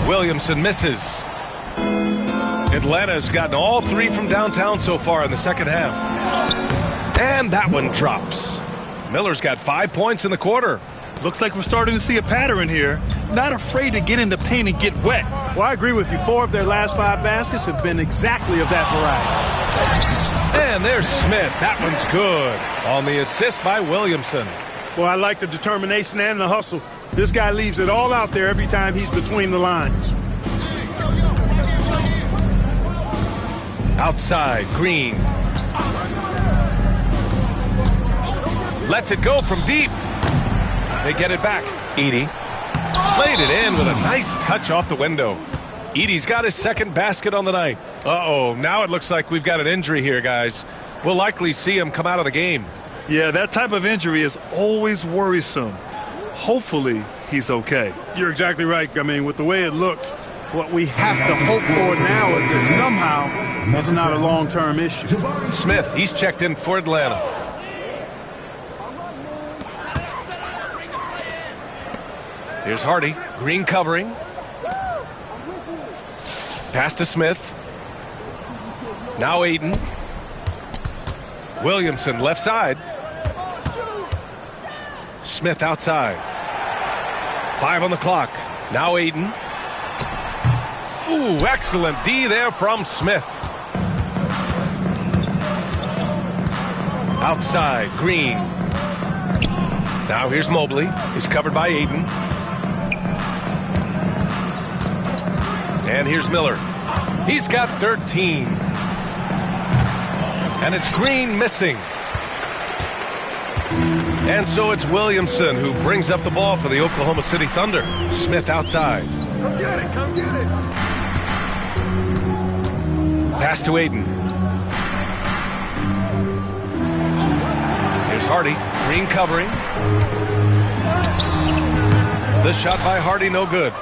Williamson misses. Atlanta's gotten all three from downtown so far in the second half. And that one drops. Miller's got 5 points in the quarter. Looks like we're starting to see a pattern here. Not afraid to get in the paint and get wet. Well, I agree with you. 4 of their last 5 baskets have been exactly of that variety. And there's Smith. That one's good. On the assist by Williamson. Well, I like the determination and the hustle. This guy leaves it all out there every time he's between the lines. Outside, Green. Lets it go from deep. They get it back. Edey played it in with a nice touch off the window. Edey's got his second basket on the night. Uh-oh, now it looks like we've got an injury here, guys. We'll likely see him come out of the game. Yeah, that type of injury is always worrisome. Hopefully, he's okay. You're exactly right. I mean, with the way it looked, what we have to hope for now is that somehow it's not a long-term issue. Smith, he's checked in for Atlanta. Here's Hardy. Green covering. Pass to Smith. Now Aiden. Williamson left side. Smith outside. 5 on the clock. Now Aiden. Ooh, excellent D there from Smith. Outside, Green. Now here's Mobley. He's covered by Aiden. And here's Miller. He's got 13. And it's Green missing. And so it's Williamson who brings up the ball for the Oklahoma City Thunder. Smith outside. Come get it, come get it. Pass to Aiden. Here's Hardy. Green covering. The shot by Hardy, no good.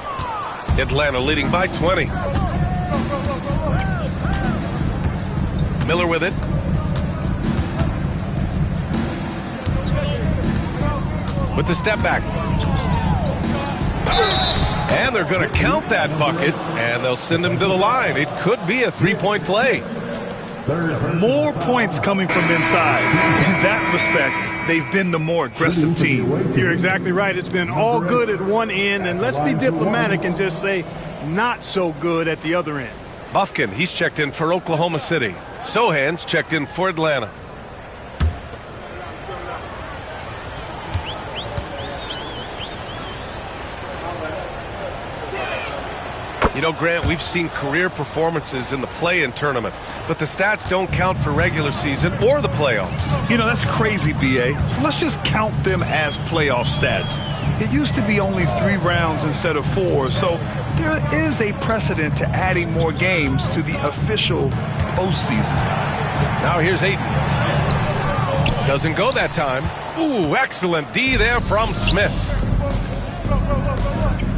Atlanta leading by 20. Miller with it. With the step back. And they're going to count that bucket, and they'll send him to the line. It could be a three-point play. More points coming from inside. In that respect, they've been the more aggressive team. You're exactly right. It's been all good at one end, and let's be diplomatic and just say not so good at the other end. Bufkin, he's checked in for Oklahoma City. Sohan's checked in for Atlanta. You know, Grant, we've seen career performances in the play-in tournament, but the stats don't count for regular season or the playoffs. You know, that's crazy, B.A. So let's just count them as playoff stats. It used to be only 3 rounds instead of 4, so there is a precedent to adding more games to the official postseason. Now here's Aiden. Doesn't go that time. Ooh, excellent D there from Smith.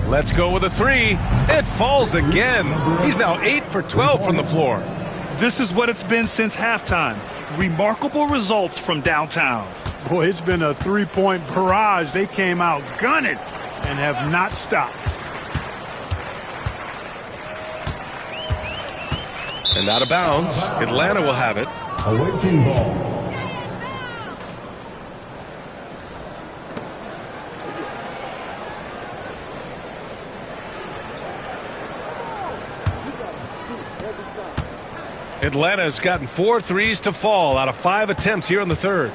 Let's go with a 3. It falls again. He's now 8 for 12 from the floor. This is what it's been since halftime. Remarkable results from downtown. Boy, it's been a three-point barrage. They came out gunning and have not stopped. And out of bounds. Atlanta will have it. Awaiting ball. Atlanta's gotten 4 threes to fall out of 5 attempts here in the third.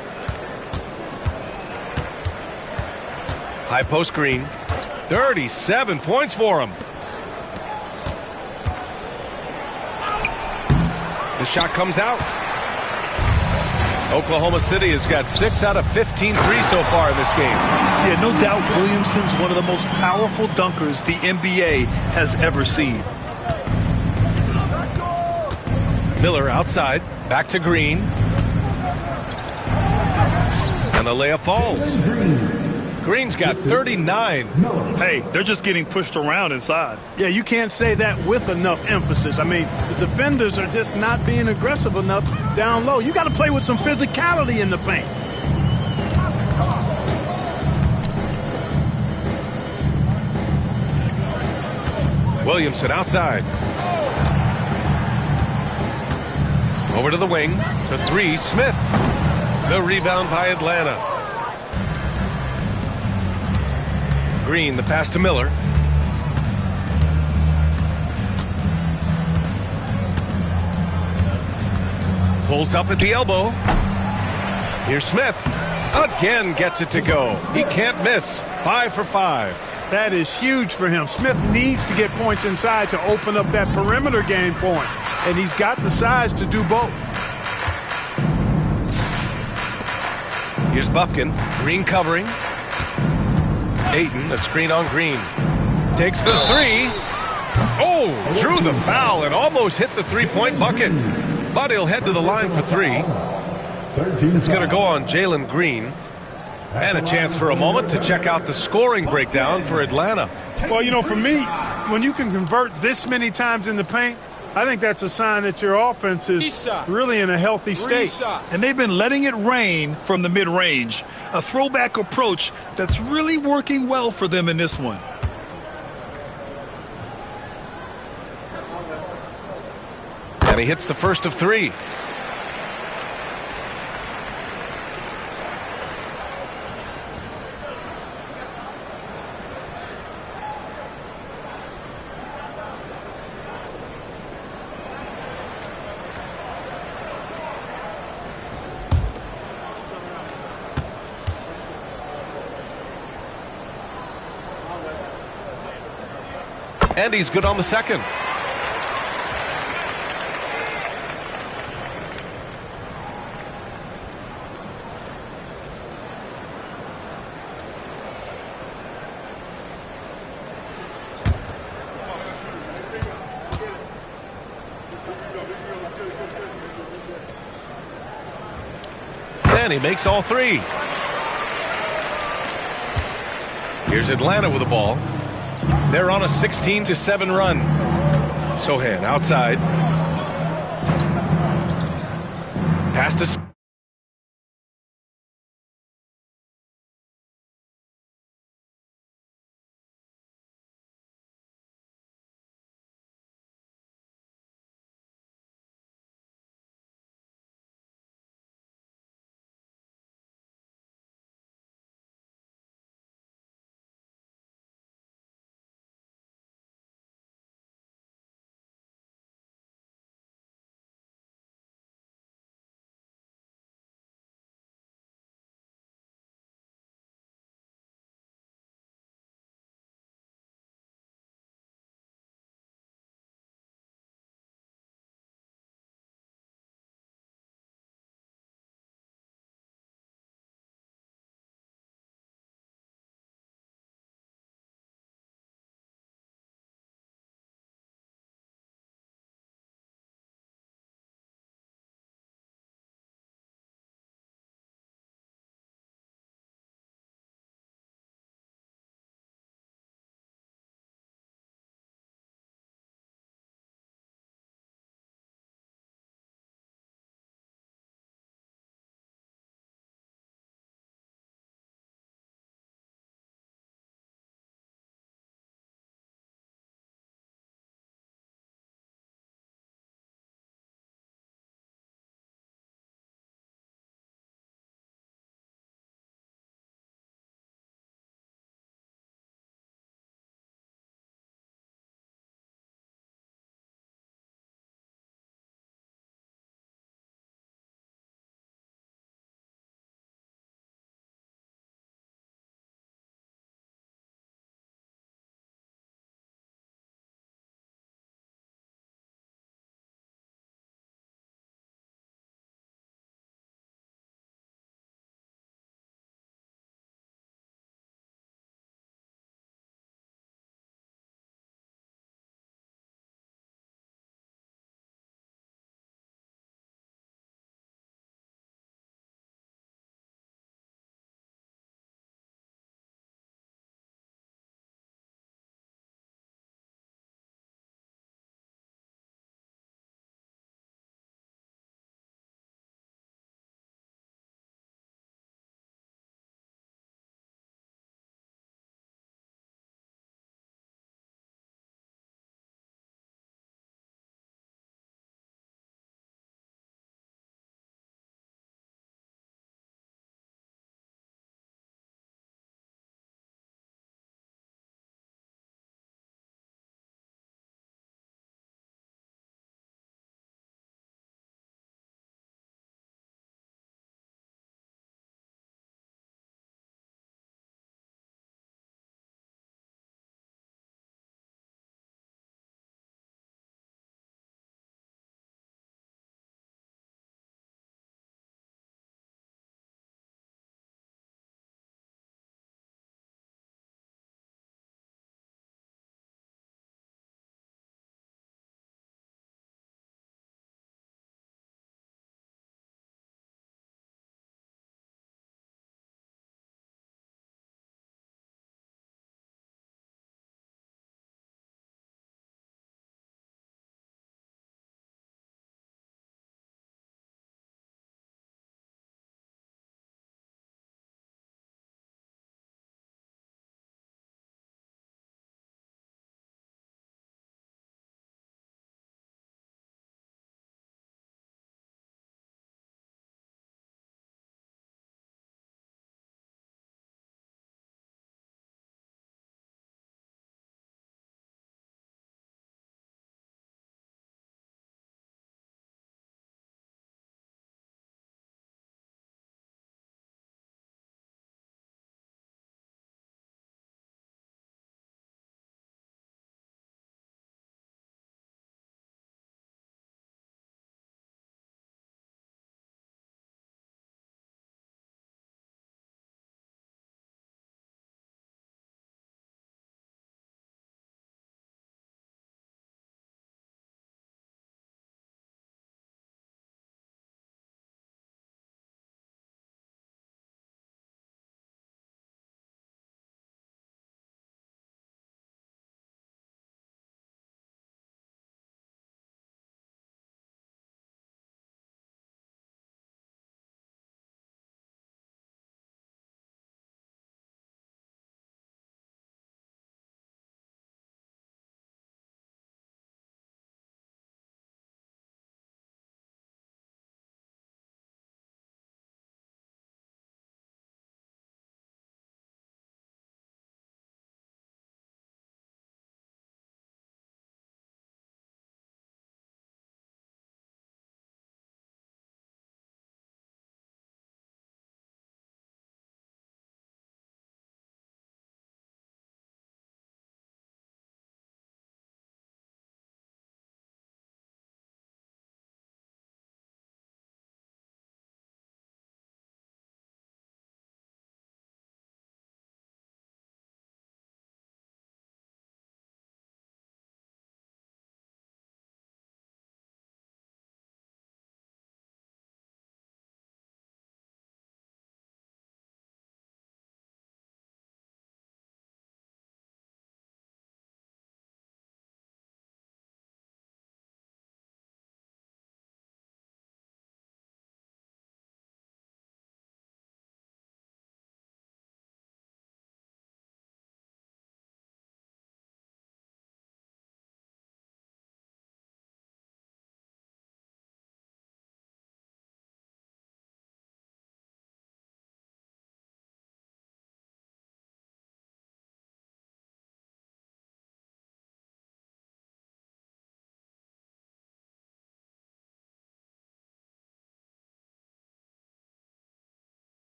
High post Green. 37 points for him. The shot comes out. Oklahoma City has got 6 out of 15 threes so far in this game. Yeah, no doubt Williamson's one of the most powerful dunkers the NBA has ever seen. Miller outside. Back to Green. And the layup falls. Green's got 39. Hey, they're just getting pushed around inside. Yeah, you can't say that with enough emphasis. I mean, the defenders are just not being aggressive enough down low. You got to play with some physicality in the paint. Williamson outside. Over to the wing. The 3, Smith. The rebound by Atlanta. Green, the pass to Miller. Pulls up at the elbow. Here's Smith. Again gets it to go. He can't miss. 5 for 5. That is huge for him. Smith needs to get points inside to open up that perimeter game for him. And he's got the size to do both. Here's Bufkin. Green covering. Ayton, a screen on Green. Takes the 3. Oh, drew the foul and almost hit the three-point bucket. But he'll head to the line for 3. It's going to go on Jalen Green. And a chance for a moment to check out the scoring breakdown for Atlanta. Well, you know, for me, when you can convert this many times in the paint, I think that's a sign that your offense is really in a healthy state. And they've been letting it rain from the mid-range. A throwback approach that's really working well for them in this one. And he hits the first of 3. And he's good on the second. And he makes all 3. Here's Atlanta with the ball. They're on a 16-7 run. Sohan outside. Pass to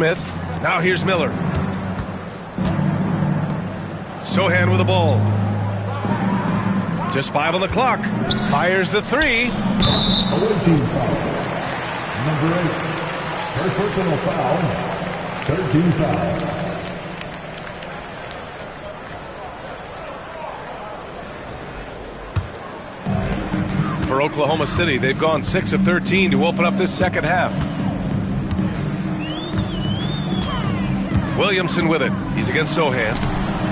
Smith. Now here's Miller. Sohan with the ball. Just 5 on the clock. Fires the 3. Away team foul. Number 8. First personal foul. 13 foul. For Oklahoma City, they've gone 6 of 13 to open up this second half. Williamson with it. He's against Sohan.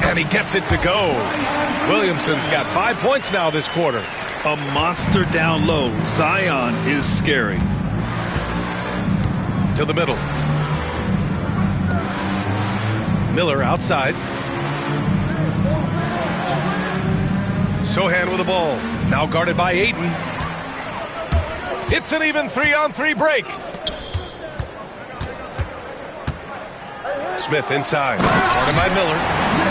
And he gets it to go. Williamson's got 5 points now this quarter. A monster down low. Zion is scary. To the middle. Miller outside. Sohan with the ball. Now guarded by Ayton. It's an even 3-on-3 break. Smith inside. Guarded by Miller.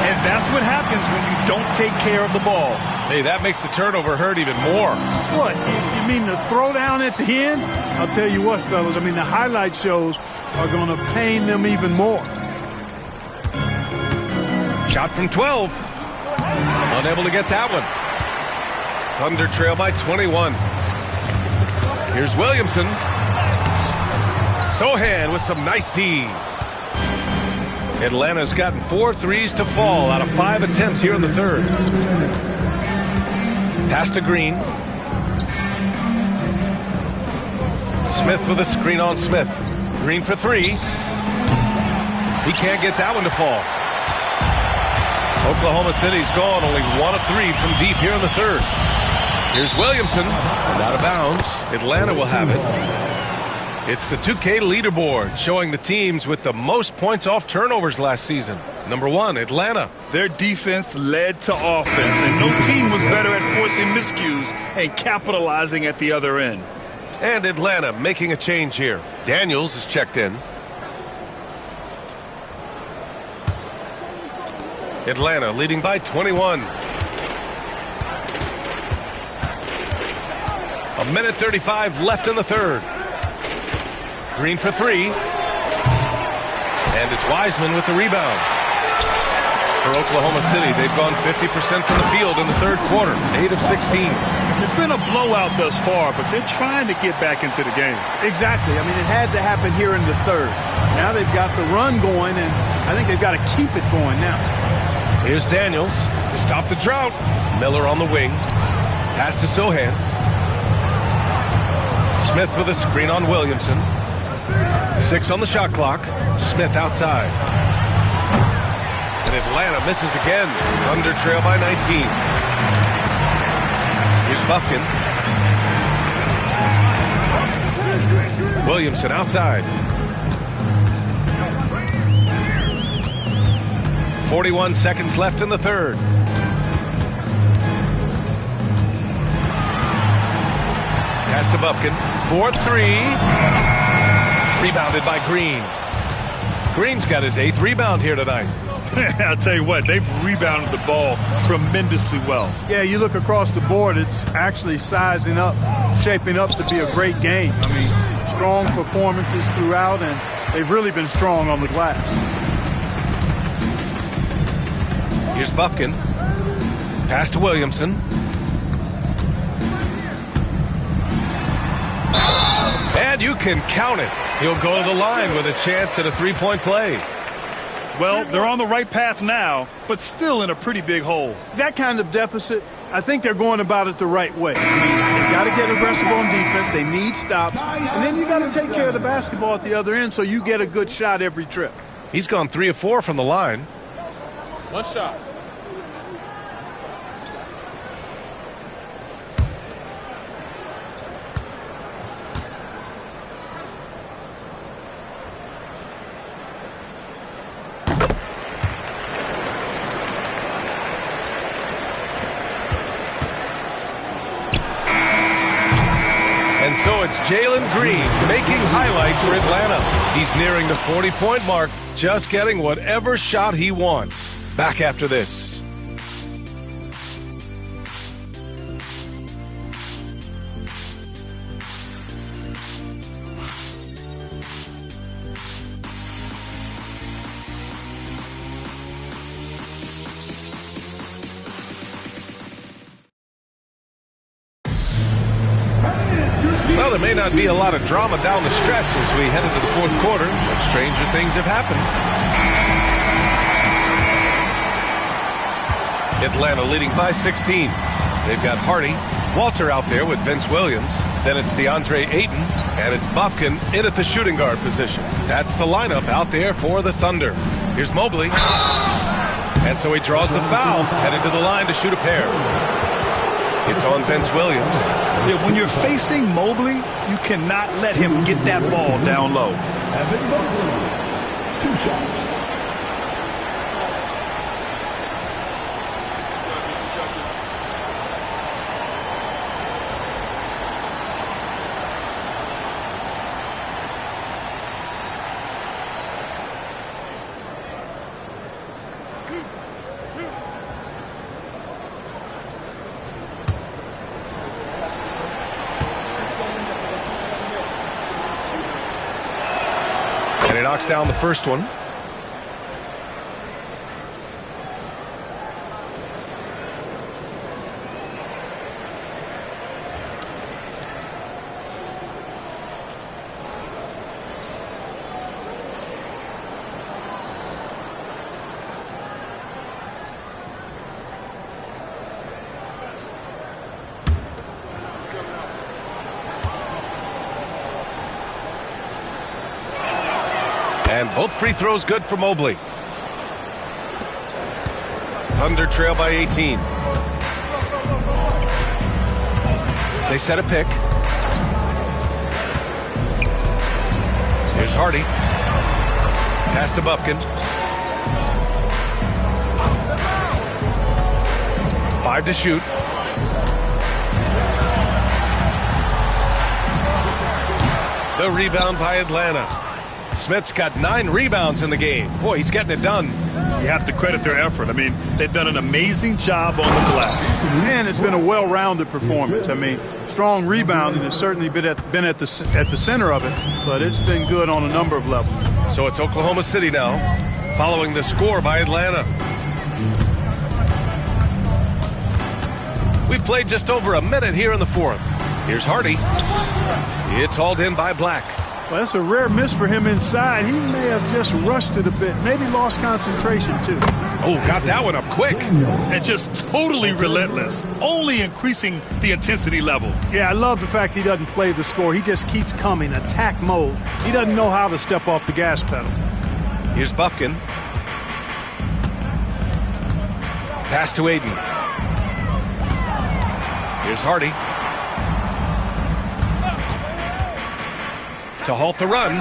And that's what happens when you don't take care of the ball. Hey, that makes the turnover hurt even more. What? You mean the throwdown at the end? I'll tell you what, fellas. I mean, the highlight shows are going to pain them even more. Shot from 12. Unable to get that one. Thunder trail by 21. Here's Williamson. Sohan with some nice D. Atlanta's gotten 4 threes to fall out of 5 attempts here in the third. Pass to Green. Smith with a screen on Smith. Green for 3. He can't get that one to fall. Oklahoma City's gone only 1 of 3 from deep here in the third. Here's Williamson, and out of bounds. Atlanta will have it. It's the 2K leaderboard showing the teams with the most points off turnovers last season. Number 1, Atlanta. Their defense led to offense, and no team was better at forcing miscues and capitalizing at the other end. And Atlanta making a change here. Daniels is checked in. Atlanta leading by 21. A minute 35 left in the third. Green for 3. And it's Wiseman with the rebound. For Oklahoma City, they've gone 50% from the field in the third quarter. 8 of 16. It's been a blowout thus far, but they're trying to get back into the game. Exactly. I mean, it had to happen here in the third. Now they've got the run going, and I think they've got to keep it going now. Here's Daniels to stop the drought. Miller on the wing. Pass to Sohan. Smith with a screen on Williamson. 6 on the shot clock. Smith outside. And Atlanta misses again. Thunder trail by 19. Here's Buffkin. Williamson outside. 41 seconds left in the third. Pass to Buffkin. 4-3. Rebounded by Green. Green's got his 8th rebound here tonight. I'll tell you what, they've rebounded the ball tremendously well. Yeah, you look across the board, it's actually sizing up, shaping up to be a great game. I mean, strong performances throughout, and they've really been strong on the glass. Here's Buffkin. Pass to Williamson. And you can count it. He'll go to the line with a chance at a 3-point play. Well, they're on the right path now, but still in a pretty big hole. That kind of deficit, I think they're going about it the right way. I mean, they've got to get aggressive on defense. They need stops. And then you got to take care of the basketball at the other end so you get a good shot every trip. He's gone 3 of 4 from the line. 1 shot. And so it's Jalen Green making highlights for Atlanta. He's nearing the 40-point mark, just getting whatever shot he wants. Back after this. Well, there may not be a lot of drama down the stretch as we head into the fourth quarter, but stranger things have happened. Atlanta leading by 16. They've got Hardy, Walter out there with Vince Williams. Then it's DeAndre Ayton, and it's Bufkin in at the shooting guard position. That's the lineup out there for the Thunder. Here's Mobley. And so he draws the foul, headed to the line to shoot a pair. It's on Vince Williams. Yeah, when you're facing Mobley, you cannot let him get that ball down low. Evan Mobley, 2 shots. And he knocks down the first one. And both free throws good for Mobley. Thunder trail by 18. They set a pick. Here's Hardy. Pass to Bufkin. 5 to shoot. The rebound by Atlanta. Smith's got 9 rebounds in the game. Boy, he's getting it done. You have to credit their effort. I mean, they've done an amazing job on the glass. And it's been a well-rounded performance. I mean, strong rebounding has certainly been at the center of it, but it's been good on a number of levels. So it's Oklahoma City now, following the score by Atlanta. We played just over a minute here in the fourth. Here's Hardy. It's hauled in by Black. Well, that's a rare miss for him inside. He may have just rushed it a bit, maybe lost concentration too. Oh, got that one up quick. And just totally relentless, only increasing the intensity level. Yeah, I love the fact he doesn't play the score. He just keeps coming, attack mode. He doesn't know how to step off the gas pedal. Here's Bufkin. Pass to Ayton. Here's Hardy. To halt the run.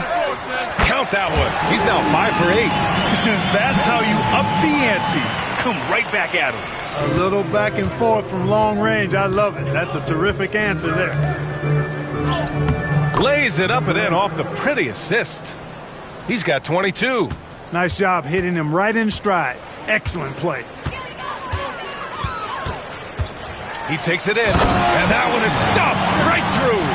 Count that one. He's now 5 for 8. That's how you up the ante. Come right back at him. A little back and forth from long range. I love it. That's a terrific answer there. Lays it up and in off the pretty assist. He's got 22. Nice job hitting him right in stride. Excellent play. He takes it in. And that one is stuffed right through.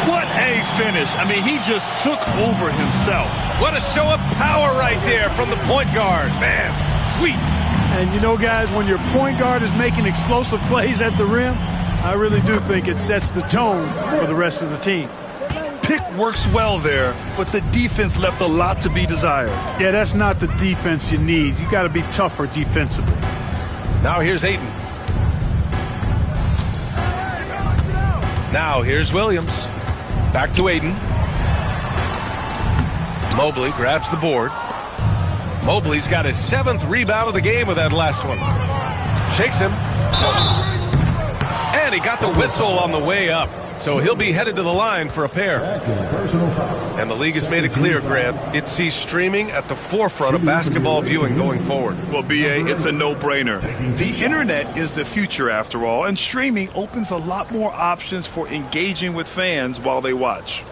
What a finish. I mean, he just took over himself. What a show of power right there from the point guard. Man, sweet. And you know, guys, when your point guard is making explosive plays at the rim, I really do think it sets the tone for the rest of the team. Pick works well there, but the defense left a lot to be desired. Yeah, that's not the defense you need. You got to be tougher defensively. Now here's Ayton. Now here's Williams. Back to Ayton. Mobley grabs the board. Mobley's got his 7th rebound of the game with that last one. Shakes him. And he got the whistle on the way up. So he'll be headed to the line for a pair. And the league has made it clear, Grant, it sees streaming at the forefront of basketball viewing going forward. Well, B.A., it's a no-brainer. The internet is the future, after all, and streaming opens a lot more options for engaging with fans while they watch.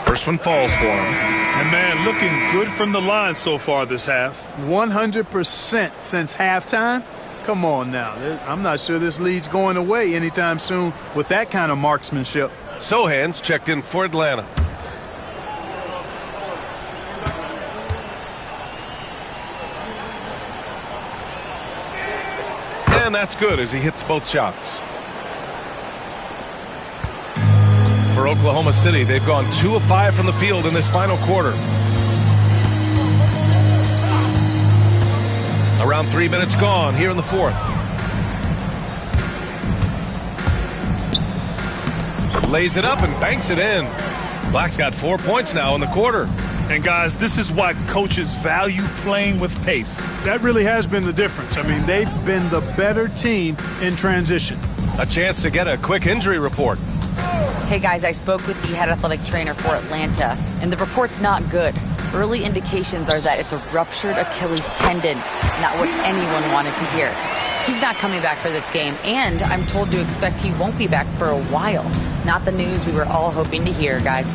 First one falls for him. And, man, looking good from the line so far this half. 100% since halftime. Come on now. I'm not sure this lead's going away anytime soon with that kind of marksmanship. Sohan's checked in for Atlanta. And that's good as he hits both shots. For Oklahoma City, they've gone 2 of 5 from the field in this final quarter. Around 3 minutes gone here in the fourth. Lays it up and banks it in. Black's got 4 points now in the quarter. And guys, this is why coaches value playing with pace. That really has been the difference. I mean, they've been the better team in transition. A chance to get a quick injury report. Hey guys, I spoke with the head athletic trainer for Atlanta, and the report's not good. Early indications are that it's a ruptured Achilles tendon, not what anyone wanted to hear. He's not coming back for this game, and I'm told to expect he won't be back for a while. Not the news we were all hoping to hear, guys.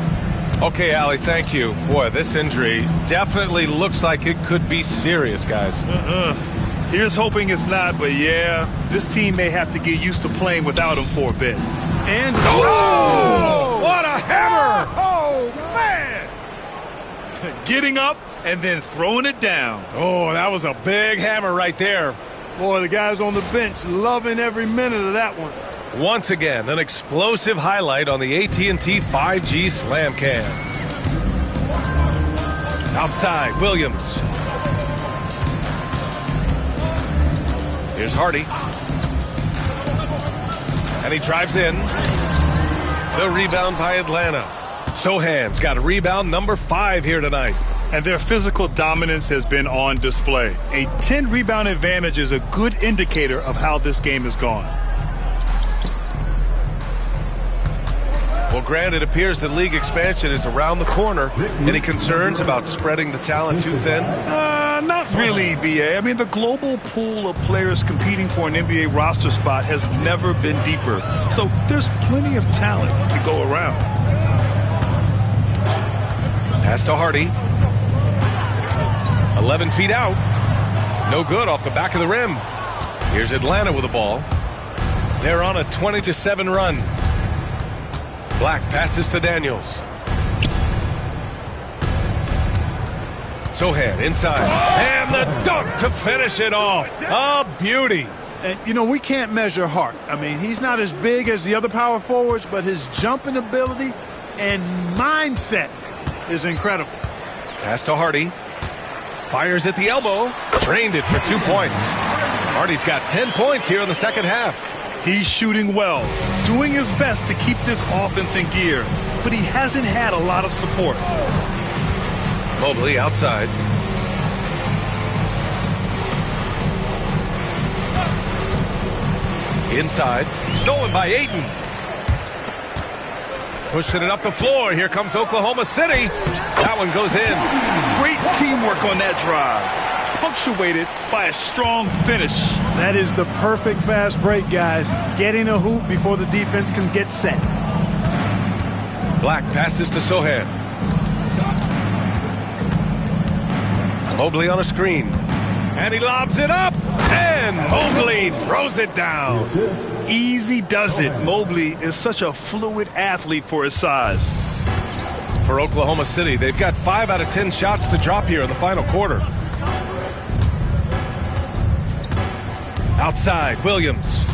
Okay, Allie, thank you. Boy, this injury definitely looks like it could be serious, guys. Here's hoping it's not, but yeah, this team may have to get used to playing without him for a bit. And what a hammer! Oh, man! Getting up and then throwing it down. Oh, that was a big hammer right there. boy, the guys on the bench loving every minute of that one. Once again, an explosive highlight on the AT&T 5G Slam Cam. Outside, Williams. Here's Hardy. And he drives in. The rebound by Atlanta. Sohan's got a rebound number 5 here tonight. And their physical dominance has been on display. A 10-rebound advantage is a good indicator of how this game has gone. Well, Grant, it appears that league expansion is around the corner. Any concerns about spreading the talent too thin? Not really, BA. I mean, the global pool of players competing for an NBA roster spot has never been deeper. So there's plenty of talent to go around. Pass to Hardy. 11 feet out. No good off the back of the rim. Here's Atlanta with the ball. They're on a 20-7 run. Black passes to Daniels. Sohan inside. And the dunk to finish it off. A beauty. And, you know, we can't measure Hart. I mean, he's not as big as the other power forwards, but his jumping ability and mindset is incredible. Pass to Hardy. Fires at the elbow. Drained it for 2 points. Hardy's got 10 points here in the second half. He's shooting well, doing his best to keep this offense in gear, but he hasn't had a lot of support. Mobley outside. Inside. Stolen by Ayton. Pushing it up the floor. Here comes Oklahoma City. That one goes in. Great teamwork on that drive. Punctuated by a strong finish. That is the perfect fast break, guys. Getting a hoop before the defense can get set. Black passes to Sohan. Mobley on a screen. And he lobs it up. And Mobley throws it down. Easy does it. Mobley is such a fluid athlete for his size. For Oklahoma City, they've got 5 out of 10 shots to drop here in the final quarter. Outside, Williams.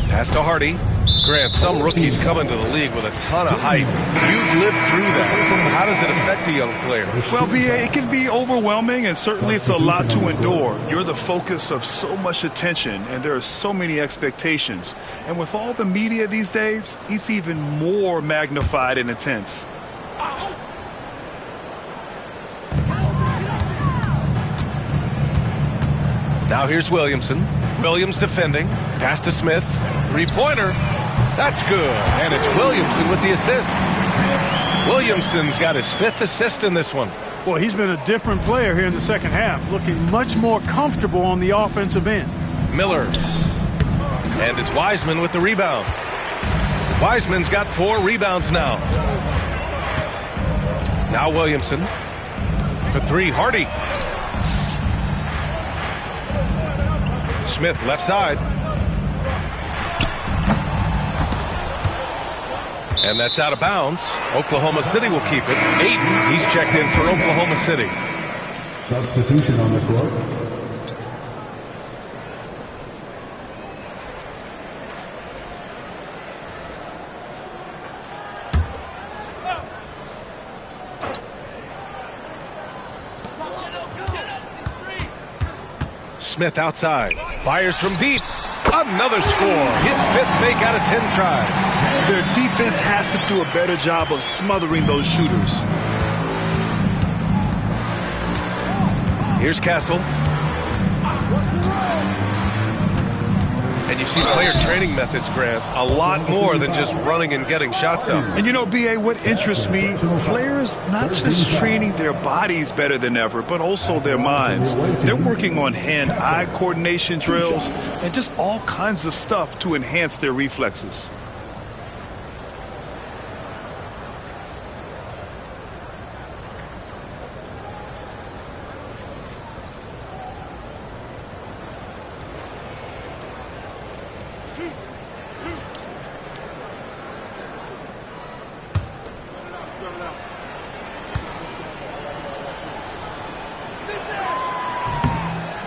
Pass to Hardy. Grant, some rookies come into the league with a ton of hype. You've lived through that. How does it affect a young player? Well, BA, it can be overwhelming, and certainly it's a lot to endure. You're the focus of so much attention, and there are so many expectations. And with all the media these days, it's even more magnified and intense. Now here's Williamson. Williams defending. Pass to Smith. Three-pointer. That's good. And it's Williamson with the assist. Williamson's got his 5th assist in this one. Boy, he's been a different player here in the second half, looking much more comfortable on the offensive end. Miller. And it's Wiseman with the rebound. Wiseman's got 4 rebounds now. Now Williamson. For 3, Hardy. Smith left side. And that's out of bounds. Oklahoma City will keep it. Ayton, he's checked in for Oklahoma City. Substitution on the court. Smith outside. Fires from deep. Another score. His 5th make out of 10 tries. Their defense has to do a better job of smothering those shooters. Here's Castle. And you see player training methods, Grant, a lot more than just running and getting shots up. And you know, B.A., what interests me, players not just training their bodies better than ever, but also their minds. They're working on hand-eye coordination drills and just all kinds of stuff to enhance their reflexes.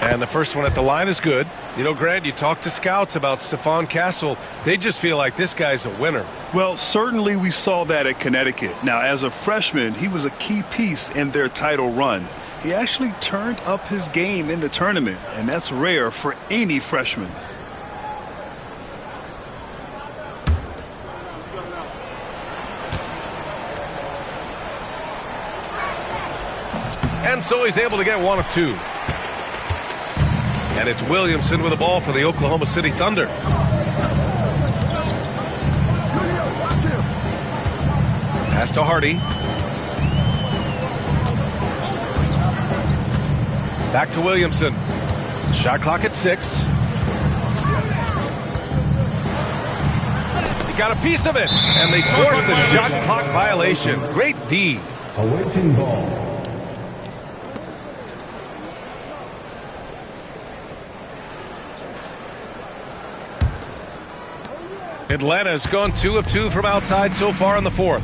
And the first one at the line is good. You know, Grant, you talk to scouts about Stephon Castle. They just feel like this guy's a winner. Well, certainly we saw that at Connecticut. Now, as a freshman, he was a key piece in their title run. He actually turned up his game in the tournament, and that's rare for any freshman. And so he's able to get one of two. And it's Williamson with the ball for the Oklahoma City Thunder. Pass to Hardy. Back to Williamson. Shot clock at 6. He got a piece of it. And they forced the shot clock violation. Great D. Awaiting ball. Atlanta's gone 2 of 2 from outside so far in the 4th.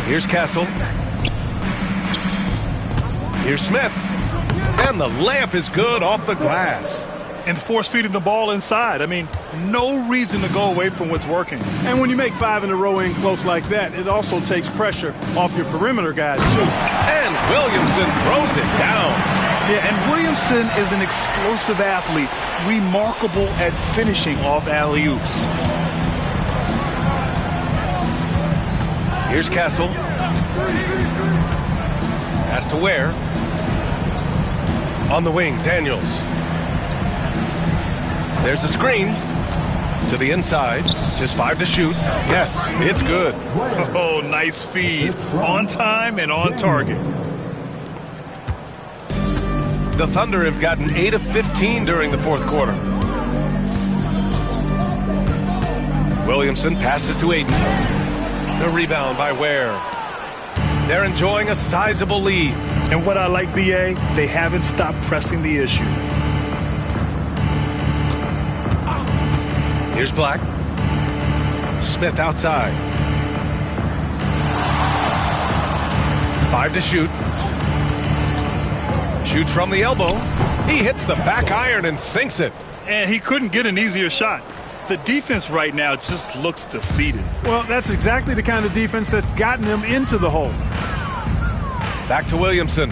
Here's Castle. Here's Smith. And the layup is good off the glass. And force-feeding the ball inside. I mean, no reason to go away from what's working. And when you make 5 in a row in close like that, it also takes pressure off your perimeter guys, too. And Williamson throws it down. Yeah, and Williamson is an explosive athlete, remarkable at finishing off alley-oops. Here's Castle. Pass to Ware. On the wing, Daniels. There's a screen to the inside. Just 5 to shoot. Yes, it's good. Oh, nice feed. On time and on target. The Thunder have gotten 8 of 15 during the 4th quarter. Williamson passes to Ayton. The rebound by Ware. They're enjoying a sizable lead. And what I like, B.A., they haven't stopped pressing the issue. Here's Black. Smith outside. 5 to shoot. Shoots from the elbow. He hits the back iron and sinks it. And he couldn't get an easier shot. The defense right now just looks defeated. Well, that's exactly the kind of defense that's gotten them into the hole. Back to Williamson.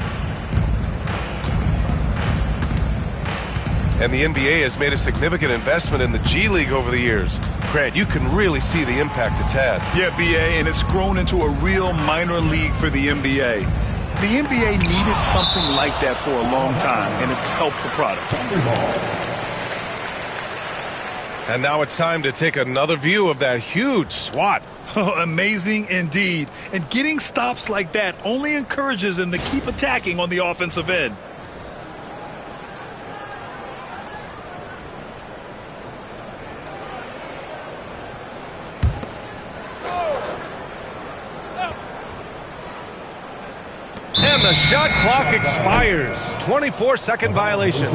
And the NBA has made a significant investment in the G League over the years. Grant, you can really see the impact it's had. Yeah, B.A., and it's grown into a real minor league for the NBA. The NBA needed something like that for a long time, and it's helped the product. And now it's time to take another view of that huge swat. Amazing indeed. And getting stops like that only encourages them to keep attacking on the offensive end. And the shot clock expires. 24-second violation.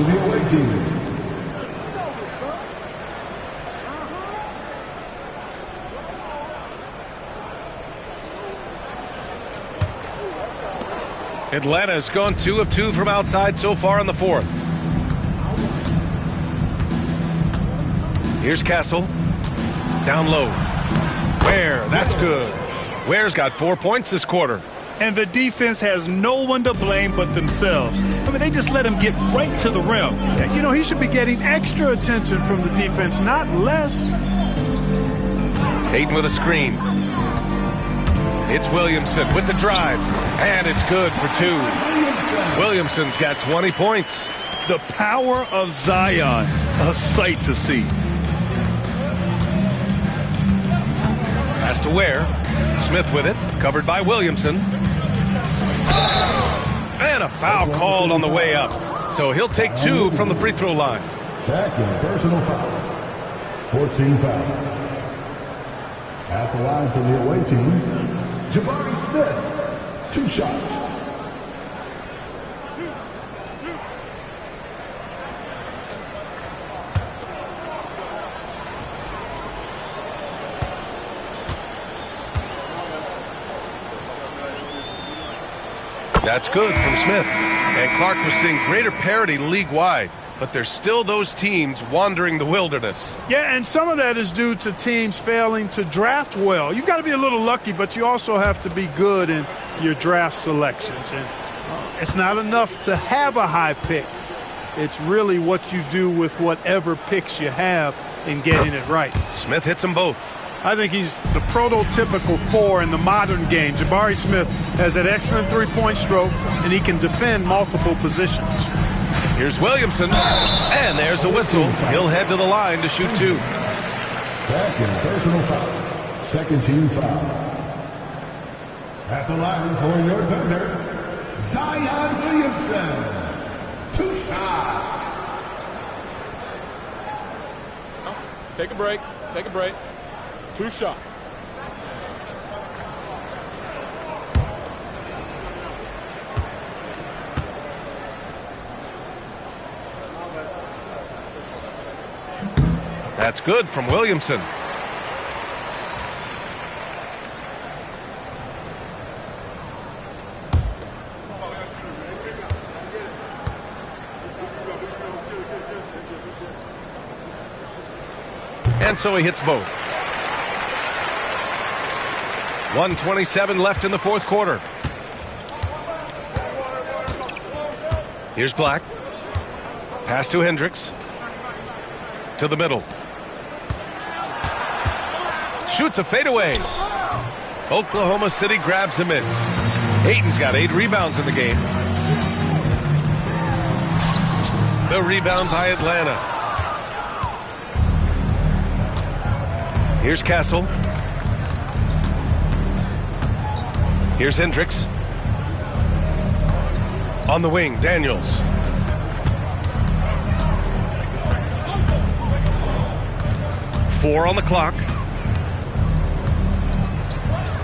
Atlanta's gone 2 of 2 from outside so far in the 4th. Here's Castle. Down low. Ware, that's good. Ware's got 4 points this quarter. and the defense has no one to blame but themselves. I mean, they just let him get right to the rim. You know, he should be getting extra attention from the defense, not less. Ayton with a screen. It's Williamson with the drive, and it's good for 2. Williamson's got 20 points. The power of Zion, a sight to see. Pass to Ware. Smith with it, covered by Williamson. And a foul called on the way up. So he'll take 2 from the free throw line. Second personal foul. 14 foul. At the line for the away team, Jabari Smith. 2 shots. That's good from Smith. And Clark was seeing greater parity league-wide, but there's still those teams wandering the wilderness. Yeah, and some of that is due to teams failing to draft well. You've got to be a little lucky, but you also have to be good in your draft selections. And it's not enough to have a high pick. It's really what you do with whatever picks you have in getting it right. Smith hits them both. I think he's the prototypical 4 in the modern game. Jabari Smith has an excellent three-point stroke, and he can defend multiple positions. Here's Williamson, and there's a whistle. He'll head to the line to shoot 2. Second personal foul. Second team foul. At the line for your Thunder, Zion Williamson. 2 shots. Take a break. Take a break. 2 shots. That's good from Williamson. And so he hits both. 1:27 left in the fourth quarter. Here's Black. Pass to Hendricks. To the middle. Shoots a fadeaway. Oklahoma City grabs a miss. Ayton's got 8 rebounds in the game. The rebound by Atlanta. Here's Castle. Here's Hendricks. On the wing, Daniels. Four on the clock.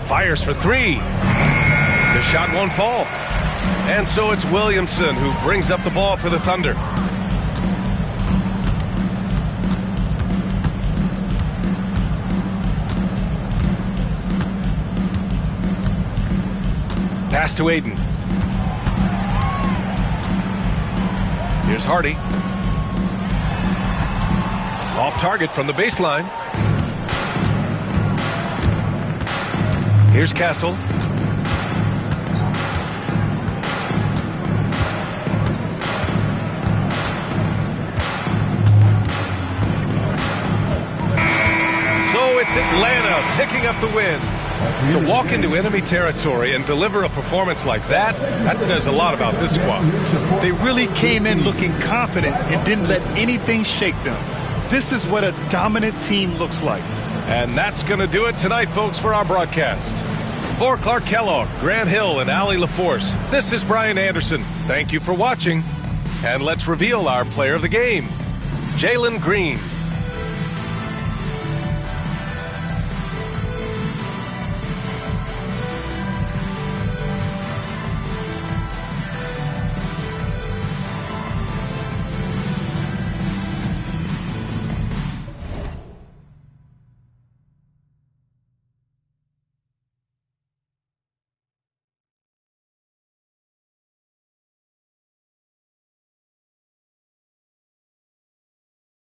Fires for 3. The shot won't fall. And so it's Williamson who brings up the ball for the Thunder. Pass to Ayton. Here's Hardy. Off target from the baseline. Here's Castle. So it's Atlanta picking up the win. To walk into enemy territory and deliver a performance like that, that says a lot about this squad. They really came in looking confident and didn't let anything shake them. This is what a dominant team looks like. And that's going to do it tonight, folks, for our broadcast. For Clark Kellogg, Grant Hill, and Allie LaForce, this is Brian Anderson. Thank you for watching. And let's reveal our player of the game, Jalen Green.